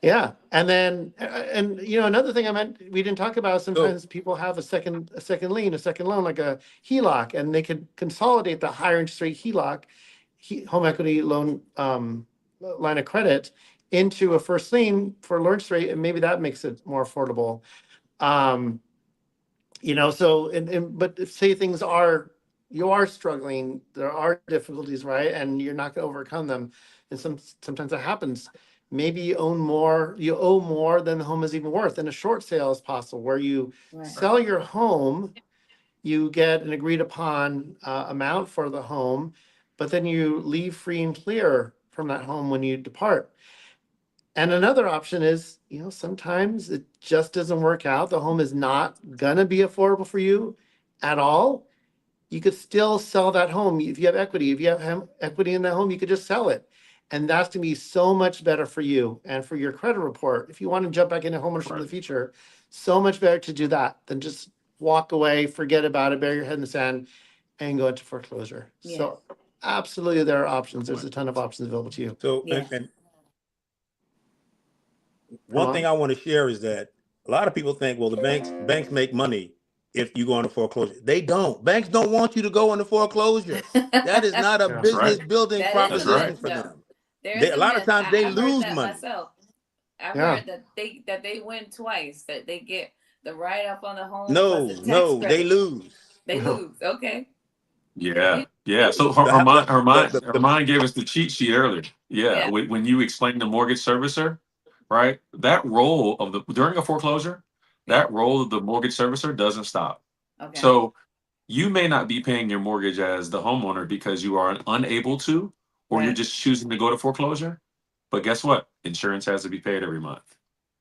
Yeah. And then, another thing we didn't talk about, sometimes people have a second lien, a second loan, like a HELOC, and they could consolidate the higher interest rate HELOC, home equity loan line of credit, into a first lien for a low interest rate, and maybe that makes it more affordable. So, but if say you are struggling, there are difficulties, right? And you're not going to overcome them. And sometimes that happens. Maybe you owe more than the home is even worth. And a short sale is possible, where you sell your home, you get an agreed upon amount for the home, but then you leave free and clear from that home when you depart. And another option is, sometimes it just doesn't work out. The home is not going to be affordable for you at all. You could still sell that home. If you have equity, equity in that home, you could just sell it. And that's going to be so much better for you and for your credit report. If you want to jump back into homeownership in the future, so much better to do that than just walk away, forget about it, bury your head in the sand, and go into foreclosure. Yeah. So absolutely, there are options. There's a ton of options available to you. So, and one thing I want to share is that a lot of people think, well, the banks make money if you go into foreclosure. They don't. Banks don't want you to go into foreclosure. That is not a business building proposition for them. A lot of times they lose money. I've heard that they win twice, that they get the write up on the home. No, they lose. They lose. Okay. Yeah. So Herman gave us the cheat sheet earlier. Yeah. When you explain the mortgage servicer, right? That role during a foreclosure, that role of the mortgage servicer doesn't stop. Okay. So you may not be paying your mortgage as the homeowner because you are unable to, or you're just choosing to go to foreclosure. But guess what? Insurance has to be paid every month.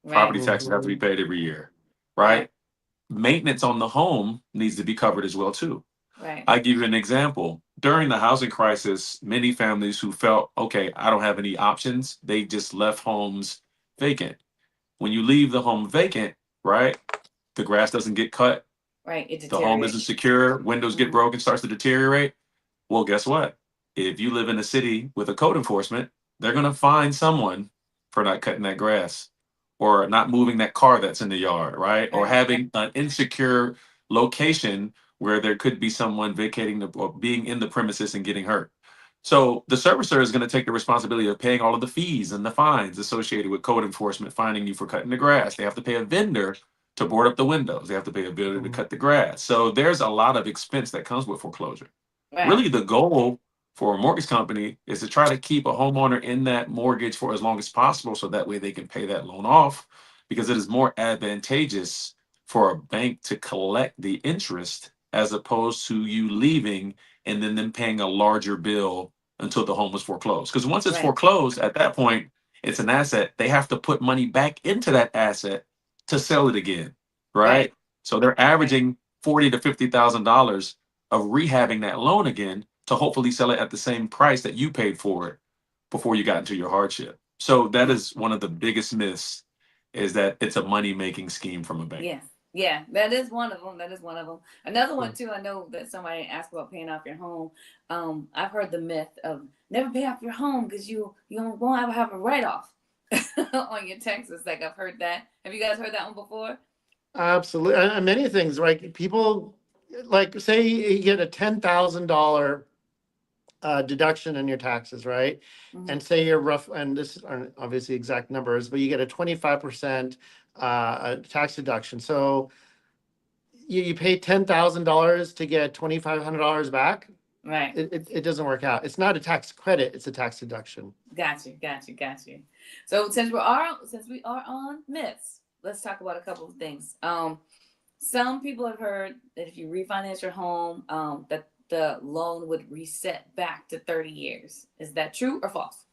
Property taxes have to be paid every year, right? Maintenance on the home needs to be covered as well too. Right. I give you an example. During the housing crisis, many families who felt, okay, I don't have any options, they just left homes vacant. When you leave the home vacant, right, the grass doesn't get cut. Right. The home isn't secure. Windows get broken, starts to deteriorate. Well, guess what? If you live in a city with a code enforcement, they're going to fine someone for not cutting that grass or not moving that car that's in the yard, right? Or having an insecure location where there could be someone vacating or being in the premises and getting hurt. So the servicer is going to take the responsibility of paying all of the fees and the fines associated with code enforcement fining you for cutting the grass. They have to pay a vendor to board up the windows. They have to pay a vendor to cut the grass. So there's a lot of expense that comes with foreclosure. Really, the goal for a mortgage company is to try to keep a homeowner in that mortgage for as long as possible, so that way they can pay that loan off, because it is more advantageous for a bank to collect the interest as opposed to you leaving and then them paying a larger bill until the home was foreclosed. Because once it's foreclosed, at that point, it's an asset. They have to put money back into that asset to sell it again, right? So they're averaging $40,000 to $50,000 of rehabbing that loan again to hopefully sell it at the same price that you paid for it before you got into your hardship. So that is one of the biggest myths, is that it's a money-making scheme from a bank. Yes. Yeah, that is one of them. That is one of them. Another one too. I know that somebody asked about paying off your home. I've heard the myth of never pay off your home because you won't ever have a write off on your taxes. Like I've heard that. Have you guys heard that one before? Absolutely. And many things, right? People, like, say you get a $10,000 deduction in your taxes, right? Mhm. And say you're rough, and this aren't obviously exact numbers, but you get a 25% tax deduction. So you pay $10,000 to get $2,500 back. Right. It doesn't work out. It's not a tax credit, it's a tax deduction. Got you. So since we are on myths, let's talk about a couple of things. Some people have heard that if you refinance your home, that the loan would reset back to 30 years. Is that true or false?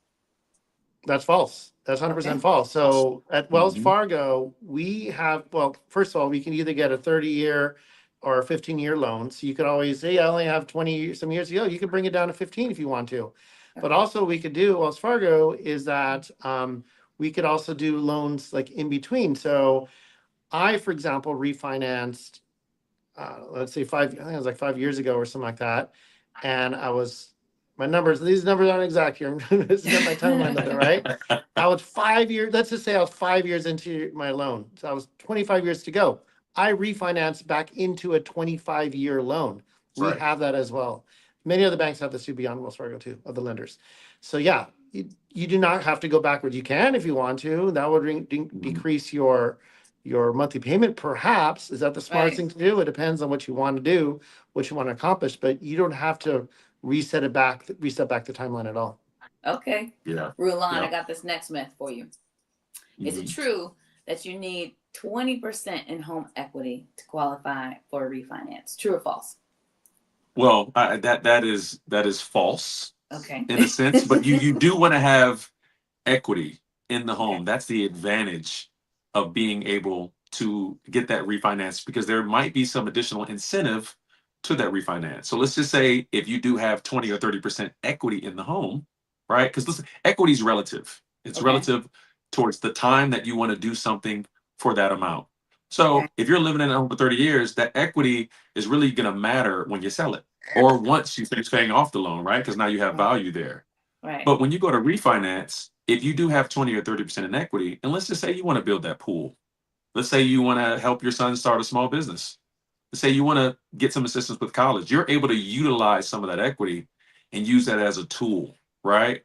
That's false. That's 100% Okay. false. So at Wells Mhm. Fargo, we have, well, first of all, we can either get a 30-year or a 15-year loan. So you could always say, I only have 20 some years to go. You could bring it down to 15 if you want to. But Okay. also we could do, Wells Fargo, is that we could also do loans like in between. So I, for example, refinanced, let's say I think it was like 5 years ago or something like that. And these numbers aren't exact here. This is my timeline of it, right? I was 5 years, let's just say I was 5 years into my loan. So I was 25 years to go. I refinanced back into a 25-year loan. We Right. have that as well. Many other banks have this too, beyond Wells Fargo too, of the lenders. So yeah, you do not have to go backwards. You can if you want to. That would decrease your monthly payment, perhaps. Is that the smartest Right. thing to do? It depends on what you want to do, what you want to accomplish, but you don't have to reset back the timeline at all. Okay. Yeah. Rulon, Yeah. I got this next myth for you. Is it Mhm. true that you need 20% in home equity to qualify for a refinance? True or false? Well, that is false Okay. in a sense, but you do want to have equity in the Okay. home. That's the advantage of being able to get that refinance because there might be some additional incentive to that refinance. So let's just say if you do have 20 or 30% equity in the home, right? Because listen, equity is relative. It's Okay. relative towards the time that you want to do something for that amount. So Okay. if you're living in a home for 30 years, that equity is really going to matter when you sell it or once you finish paying off the loan, right? Because now you have value there. Right. But when you go to refinance, if you do have 20 or 30% in equity, and let's just say you want to build that pool, let's say you want to help your son start a small business, let's say you want to get some assistance with college, you're able to utilize some of that equity and use that as a tool, right?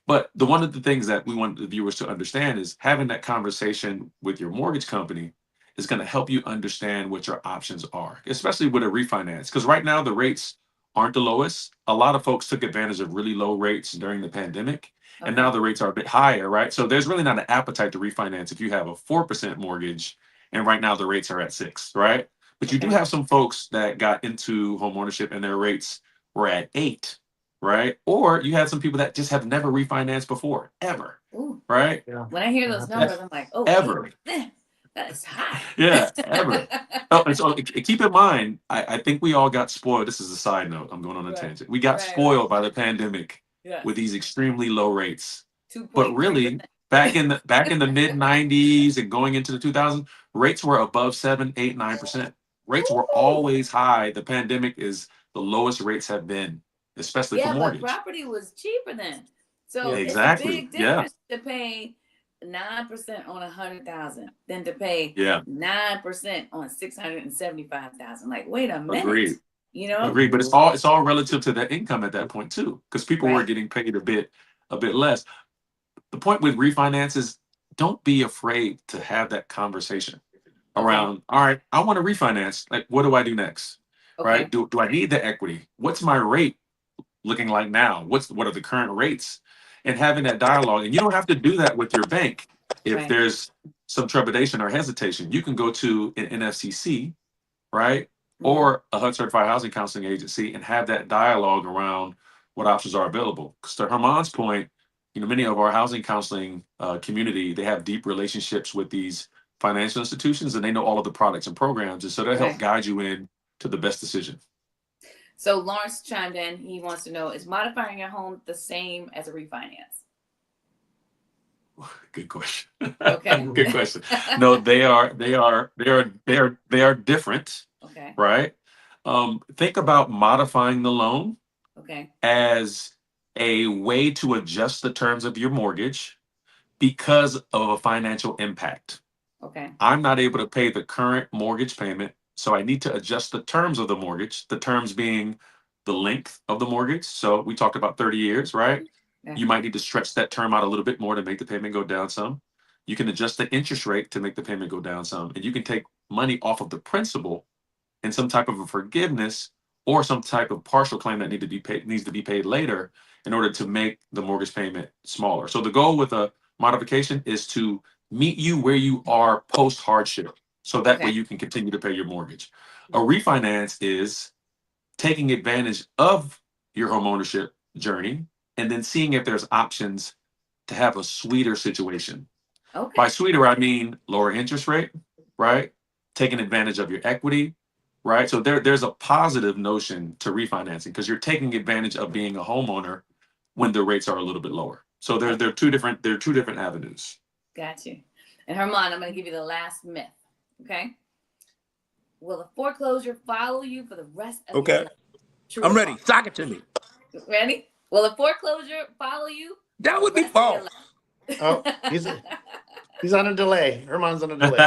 But one of the things that we want the viewers to understand is having that conversation with your mortgage company is going to help you understand what your options are, especially with a refinance. Because right now the rates aren't the lowest. A lot of folks took advantage of really low rates during the pandemic, and Okay. now the rates are a bit higher, right? So there's really not an appetite to refinance if you have a 4% mortgage, and right now the rates are at 6, right? But you do Okay. have some folks that got into home ownership and their rates were at 8, right? Or you had some people that just have never refinanced before, ever, Ooh. right? Yeah. When I hear those numbers, I'm like, oh, Ever. that is high. Yeah, ever. Oh, and so keep in mind, I think we all got spoiled. This is a side note. I'm going on a Right. tangent. We got Right. spoiled by the pandemic Yeah. with these extremely low rates. But 2.3%. really, back in the mid 90s and going into the 2000s, rates were above 7, 8, 9%. Rates were Woo! always high. The pandemic is the lowest rates have been, especially for Yeah, but mortgage. property was cheaper then. So Yeah. it's a Exactly. big Yeah. difference to pay 9% on 100,000 than to pay Yeah. 9% on 675,000. Like, wait a minute. Agreed. You know? Agreed. But it's all relative to their income at that point too, because people were Right. getting paid a bit less. The point with refinance is don't be afraid to have that conversation Okay. around, all right, I want to refinance. Like, what do I do next? Okay. Right? Do I need the equity? What's my rate looking like now? What are the current rates? And having that dialogue. And you don't have to do that with your bank if Right. there's some trepidation or hesitation. You can go to an NFCC, right? Mhm. Or a HUD certified housing counseling agency and have that dialogue around what options are available. Because to Herman's point, many of our housing counseling community, they have deep relationships with these financial institutions and they know all of the products and programs. And so they'll help Right. guide you in to the best decision. So Lawrence chimed in. He wants to know, is modifying your home the same as a refinance? Good question. Okay. Good question. No, they are different, Okay. right? Think about modifying the loan Okay. as a way to adjust the terms of your mortgage because of a financial impact. Okay. I'm not able to pay the current mortgage payment, so I need to adjust the terms of the mortgage, the terms being the length of the mortgage. So we talked about 30 years, right? Yeah. You might need to stretch that term out a little bit more to make the payment go down some. You can adjust the interest rate to make the payment go down some, and you can take money off of the principal in some type of a forgiveness or some type of partial claim that needs to be paid later in order to make the mortgage payment smaller. So the goal with a modification is to meet you where you are post hardship, so that way Okay. you can continue to pay your mortgage. A refinance is taking advantage of your home ownership journey and then seeing if there's options to have a sweeter situation. Okay. By sweeter, I mean lower interest rate, right? Taking advantage of your equity, right? So there's a positive notion to refinancing because you're taking advantage of being a homeowner when the rates are a little bit lower. So they're two different avenues. Got you. And Herman, I'm going to give you the last myth. Okay. Will a foreclosure follow you for the rest of your Okay. life? True I'm or ready. false? Sock it to me. Ready? Will a foreclosure follow you That for would the be rest of your false. life? Oh, he's on a delay. Herman's on a delay.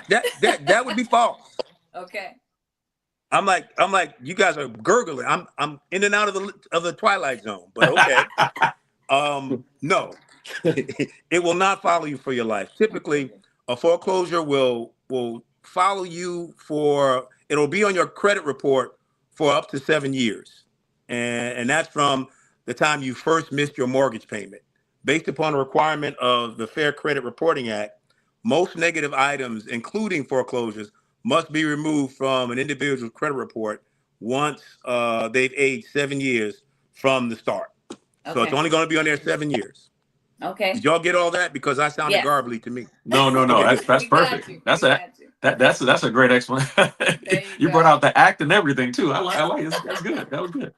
That would be false. Okay. I'm like, you guys are gurgling. I'm in and out of the twilight zone, but okay. No, it will not follow you for your life. Typically, a foreclosure will follow you for, it'll be on your credit report for up to 7 years. And that's from the time you first missed your mortgage payment. Based upon a requirement of the Fair Credit Reporting Act, most negative items, including foreclosures, must be removed from an individual's credit report once they've aged 7 years from the start. So it's Okay. only going to be on there 7 years. Okay. Did y'all get all that? Because I sounded Yes. garbly to me. No. Okay, That's We got perfect. you. That's We a got you. that's a great explanation. There you You go. brought out the act and everything too. I like it. That's good. That was good.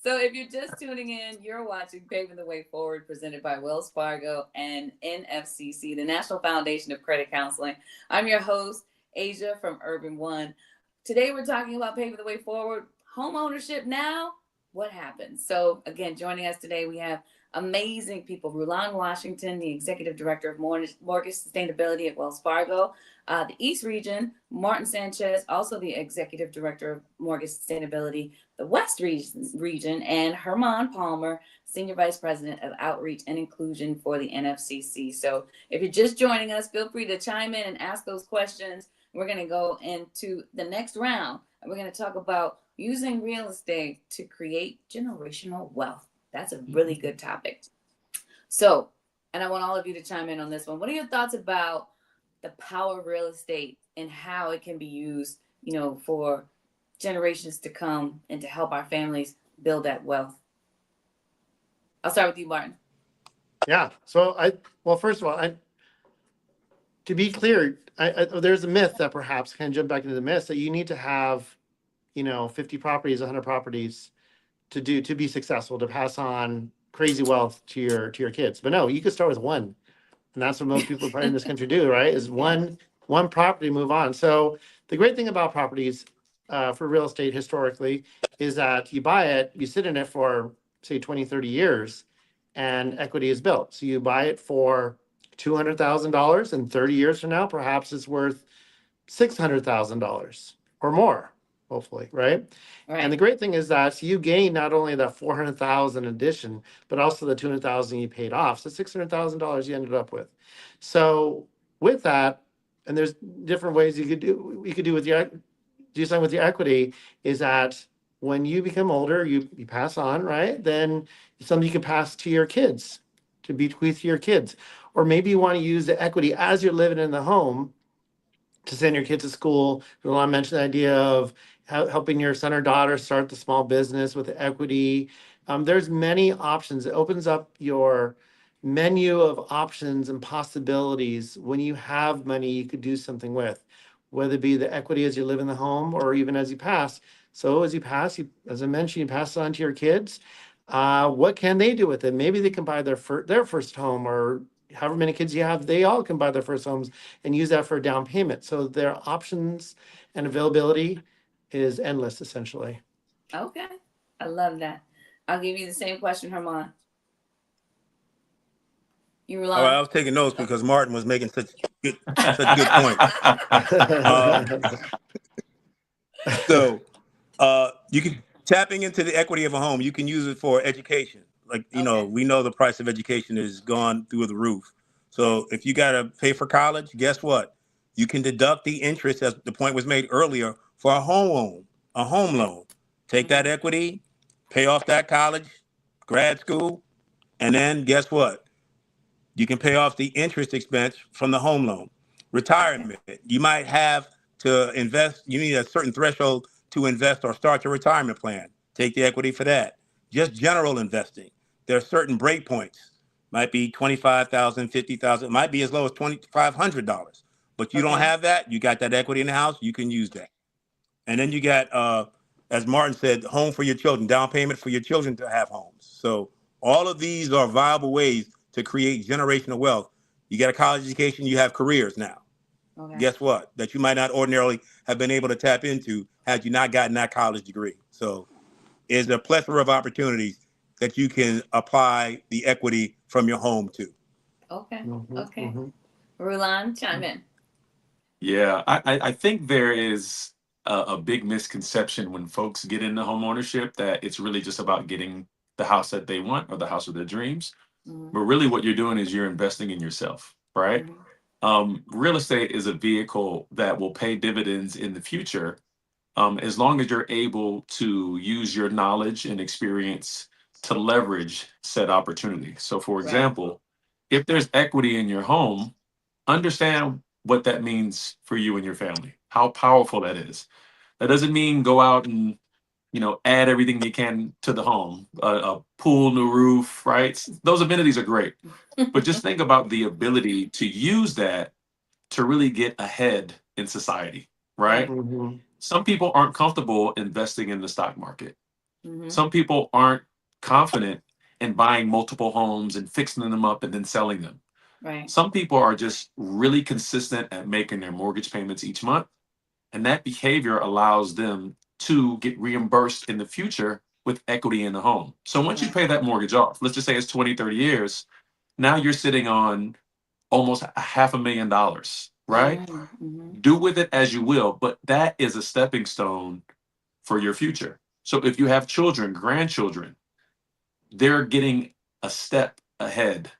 So if you're just tuning in, you're watching Paving the Way Forward, presented by Wells Fargo and NFCC, the National Foundation of Credit Counseling. I'm your host, Asia from Urban One. Today we're talking about Paving the Way Forward, home ownership now. What happens? So again, joining us today, we have amazing people. Rulan Washington, the Executive Director of Mortgage Sustainability at Wells Fargo. The East Region, Martin Sanchez, also the Executive Director of Mortgage Sustainability, the West Region, and Herman Palmer, Senior Vice President of Outreach and Inclusion for the NFCC. So if you're just joining us, feel free to chime in and ask those questions. We're going to go into the next round, and we're going to talk about using real estate to create generational wealth. That's a really good topic. So, and I want all of you to chime in on this one. What are your thoughts about the power of real estate and how it can be used, for generations to come and to help our families build that wealth? I'll start with you, Martin. Yeah. So first of all, to be clear, there's a myth that perhaps can jump back into the myth that you need to have, 50 properties, 100 properties to be successful, to pass on crazy wealth to your kids. But no, you could start with one. And that's what most people probably in this country do, right? Is one property, move on. So the great thing about properties for real estate historically is that you buy it, you sit in it for say 20, 30 years, and equity is built. So you buy it for $200,000, and 30 years from now, perhaps it's worth $600,000 or more, hopefully, right? Right. And the great thing is that you gain not only that 400,000 addition, but also the 200,000 you paid off. So $600,000 you ended up with. So with that, and there's different ways you could do something with your equity, is that when you become older, you pass on, right? Then it's something you can pass to your kids, to bequeath to your kids. Or maybe you want to use the equity as you're living in the home to send your kids to school. I mentioned the idea of helping your son or daughter start the small business with equity. There's many options. It opens up your menu of options and possibilities. When you have money, you could do something with, whether it be the equity as you live in the home or even as you pass. So as you pass, as I mentioned, you pass it on to your kids. What can they do with it? Maybe they can buy their first home, or however many kids you have, they all can buy their first homes and use that for a down payment. So their options and availability is endless, essentially. Okay. I love that. I'll give you the same question, Herman. You were All right, I lying. was taking notes because Martin was making such good points. So you can tapping into the equity of a home. You can use it for education. Like, Okay. we know the price of education has gone through the roof. So if you got to pay for college, guess what? You can deduct the interest, as the point was made earlier, for a home loan. Take that equity, pay off that college, grad school, and then guess what? You can pay off the interest expense from the home loan. Okay. Retirement, you might have to invest, you need a certain threshold to invest or start your retirement plan. Take the equity for that. Just general investing. There are certain break points. Might be 25,000, 50,000, might be as low as $2,500. But you don't Okay. have that, you got that equity in the house, you can use that. And then you got, as Martin said, home for your children, down payment for your children to have homes. So all of these are viable ways to create generational wealth. You get a college education, you have careers now. Okay. Guess what? That you might not ordinarily have been able to tap into had you not gotten that college degree. So is a plethora of opportunities that you can apply the equity from your home to. Okay. Mhm, Okay. mhm. Rulan, chime in. Yeah, I think there is a big misconception when folks get into home ownership that it's really just about getting the house that they want or the house of their dreams. Mm-hmm. But really, what you're doing is you're investing in yourself, right? Mm-hmm. Real estate is a vehicle that will pay dividends in the future, as long as you're able to use your knowledge and experience to leverage said opportunity. So, for Right. example, if there's equity in your home, understand what that means for you and your family, how powerful that is. That doesn't mean go out and add everything you can to the home, a pool, new roof, right? Those amenities are great, but just think about the ability to use that to really get ahead in society, right? Right. Mhm. Some people aren't comfortable investing in the stock market. Mm-hmm. Some people aren't confident in buying multiple homes and fixing them up and then selling them. Right. Some people are just really consistent at making their mortgage payments each month, and that behavior allows them to get reimbursed in the future with equity in the home. So once you Right. pay that mortgage off, let's just say it's 20, 30 years, now you're sitting on almost a $500,000, right? Mm-hmm. Do with it as you will, but that is a stepping stone for your future. So if you have children, grandchildren, they're getting a step ahead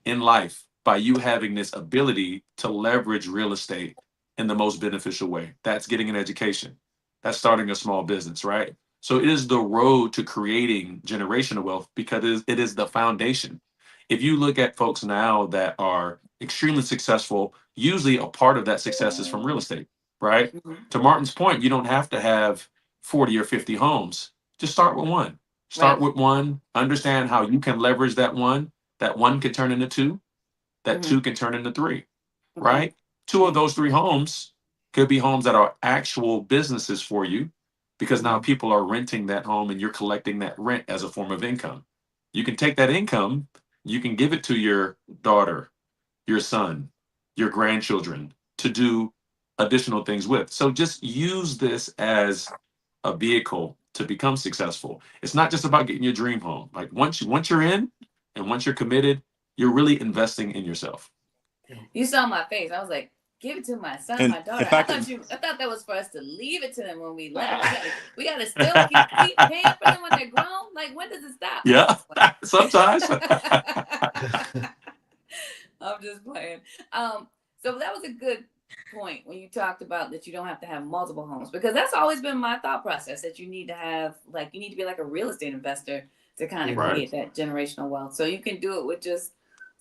in life by you having this ability to leverage real estate in the most beneficial way. That's getting an education. That's starting a small business, right? So it is the road to creating generational wealth because it is the foundation. If you look at folks now that are extremely successful, usually a part of that success is from real estate, right? Mm-hmm. To Martin's point, you don't have to have 40 or 50 homes. Just start with one. Start Right. with one, understand how you can leverage that one. That one can turn into two, that Mm-hmm. two can turn into three, Okay. right? Two of Yeah. those three homes could be homes that are actual businesses for you because now Mhm. people are renting that home and you're collecting that rent as a form of income. You can take that income, you can give it to your daughter, your son, your grandchildren to do additional things with. So just use this as a vehicle to become successful. It's not just about getting your dream home. Like once you're in and once you're committed, you're really investing in yourself. You saw my face. I was like, give it to my son, And my daughter. if I could, I thought that was for us to leave it to them when we left. We gotta still keep paying for them when they're grown. Like, when does it stop? I'm Yeah, just playing. sometimes. I'm just playing. So that was a good point when you talked about that you don't have to have multiple homes, because that's always been my thought process, that you need to have, like, you need to be like a real estate investor to kind of Right. create that generational wealth. So you can do it with just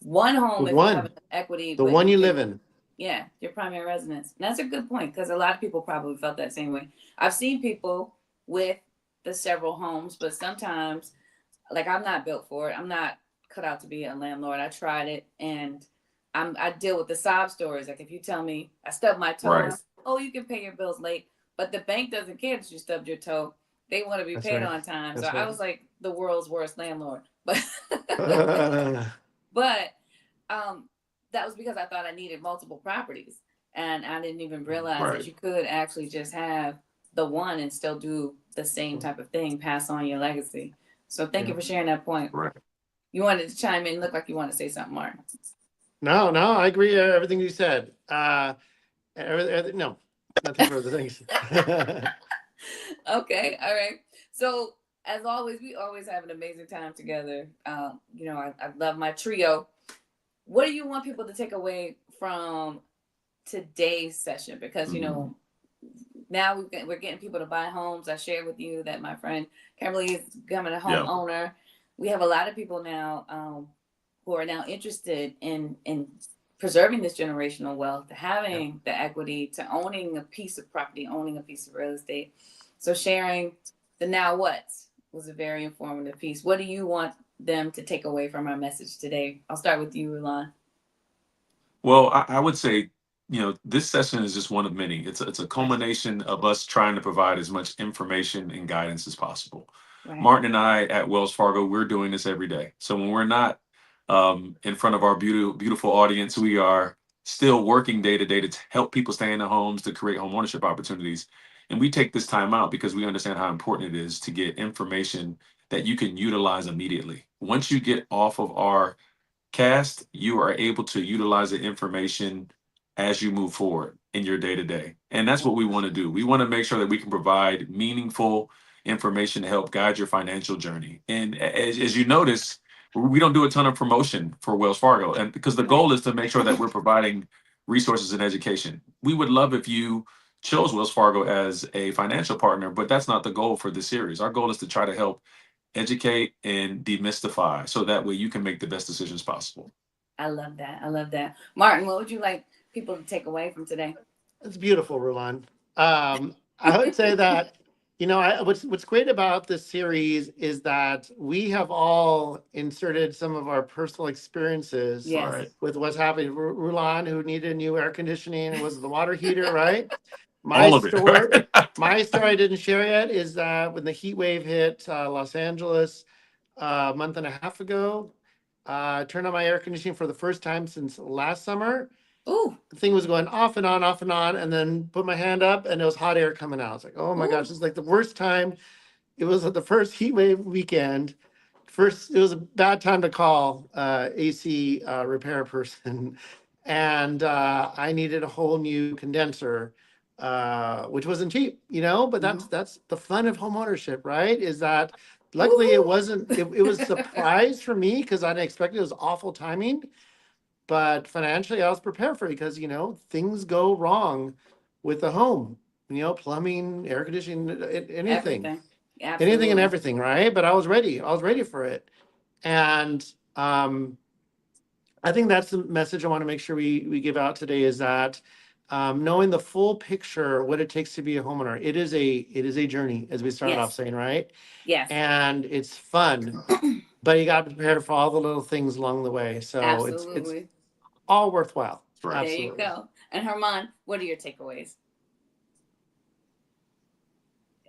one home The if you have one, enough equity, the but one you you can, live in. yeah, your primary residence. And that's a good point, because a lot of people probably felt that same way. I've seen people with the several homes, but sometimes, like, I'm not built for it. I'm not cut out to be a landlord. I tried it, and I deal with the sob stories. Like, if you tell me I stubbed my toe, Right. and oh, you can pay your bills late, but the bank doesn't care that you stubbed your toe. They want to be That's paid right. on time. So That's I right. was like the world's worst landlord. But but that was because I thought I needed multiple properties, and I didn't even realize Right. that you could actually just have the one and still do the same type of thing, pass on your legacy. So thank you for sharing that point. Right. You wanted to chime in, look like you want to say something, Martin. No, I agree with everything you said. No, nothing further. Thanks. Okay, all right. So as always, we always have an amazing time together. You know, I love my trio. What do you want people to take away from today's session? Because you know, now we're getting people to buy homes. I shared with you that my friend Kimberly is becoming a homeowner. We have a lot of people now who are now interested in preserving this generational wealth, having the equity, to owning a piece of property, owning a piece of real estate. So sharing the now what was a very informative piece. What do you want them to take away from our message today? I'll start with you, Rulon. Well, I would say, you know, this session is just one of many. It's a culmination of us trying to provide as much information and guidance as possible. Right. Martin and I at Wells Fargo, we're doing this every day. So when we're not in front of our beautiful audience, we are still working day to day to help people stay in their homes, to create home ownership opportunities. And we take this time out because we understand how important it is to get information that you can utilize immediately. Once you get off of our cast, you are able to utilize the information as you move forward in your day to day. And that's what we want to do. We want to make sure that we can provide meaningful information to help guide your financial journey. And as you notice, we don't do a ton of promotion for Wells Fargo. And because the goal is to make sure that we're providing resources and education. We would love if you chose Wells Fargo as a financial partner, but that's not the goal for this series. Our goal is to try to help educate and demystify so that way you can make the best decisions possible. I love that. I love that. Martin, what would you like people to take away from today? It's beautiful, Rulon. I would say that, you know, what's great about this series is that we have all inserted some of our personal experiences Yes. with what's happening. Rulon, who needed a new air conditioning, was the water heater, right? All of it. My story I didn't share yet is that when the heat wave hit Los Angeles a month and a half ago, I turned on my air conditioning for the first time since last summer. Ooh. The thing was going off and on, and then put my hand up and it was hot air coming out. It's like, oh my gosh, this is like the worst time. It was the first heat wave weekend. It was a bad time to call AC repair person. And I needed a whole new condenser, which wasn't cheap, you know, but that's the fun of home ownership, right? Is that luckily it wasn't, it was a surprise for me because I didn't expect it. It was awful timing. But financially, I was prepared for it because, you know, things go wrong with the home, you know, plumbing, air conditioning, anything. Anything and everything, right? But I was ready for it. And I think that's the message I want to make sure we give out today, is that knowing the full picture, what it takes to be a homeowner. It is a journey, as we started off saying, right? Yes. And it's fun, but you got to prepare for all the little things along the way. So it's all worthwhile. There you go. And Herman, what are your takeaways?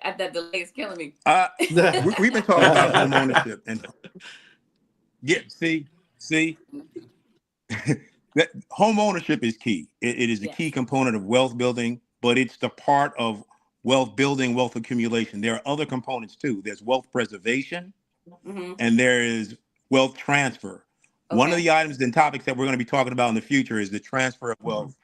That delay is killing me. We've been talking about home ownership and see that home ownership is key. It is a key component of wealth building, but it's the part of wealth building, wealth accumulation. There are other components too. There's wealth preservation, and there is wealth transfer. One of the items and topics that we're going to be talking about in the future is the transfer of wealth,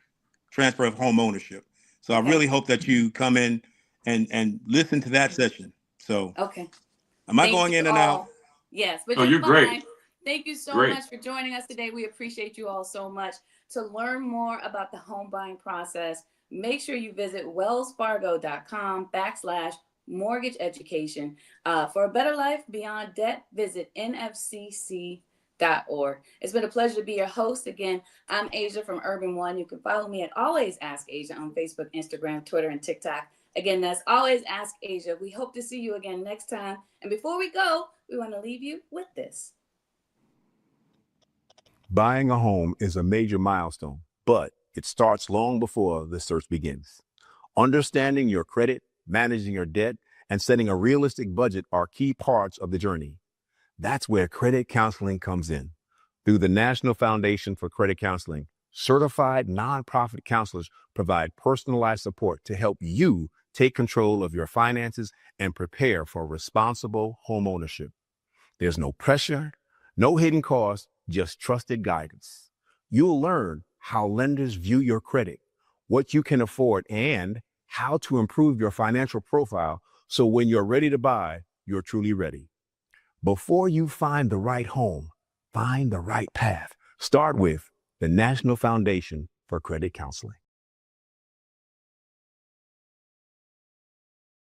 transfer of home ownership. So I really hope that you come in and listen to that session. So am I going in and out? Yes, but you're great. Thank you so much for joining us today. We appreciate you all so much. To learn more about the home buying process, make sure you visit wellsfargo.com/mortgage education. For a better life beyond debt, visit NFCC.org. It's been a pleasure to be your host. Again, I'm Asia from Urban One. You can follow me at Always Ask Asia on Facebook, Instagram, Twitter, and TikTok. Again, that's Always Ask Asia. We hope to see you again next time. And before we go, we want to leave you with this. Buying a home is a major milestone, but it starts long before the search begins. Understanding your credit, managing your debt, and setting a realistic budget are key parts of the journey. That's where credit counseling comes in. Through the National Foundation for Credit Counseling, certified nonprofit counselors provide personalized support to help you take control of your finances and prepare for responsible homeownership. There's no pressure, no hidden costs, just trusted guidance. You'll learn how lenders view your credit, what you can afford, and how to improve your financial profile so when you're ready to buy, you're truly ready. Before you find the right home, find the right path. Start with the National Foundation for Credit Counseling.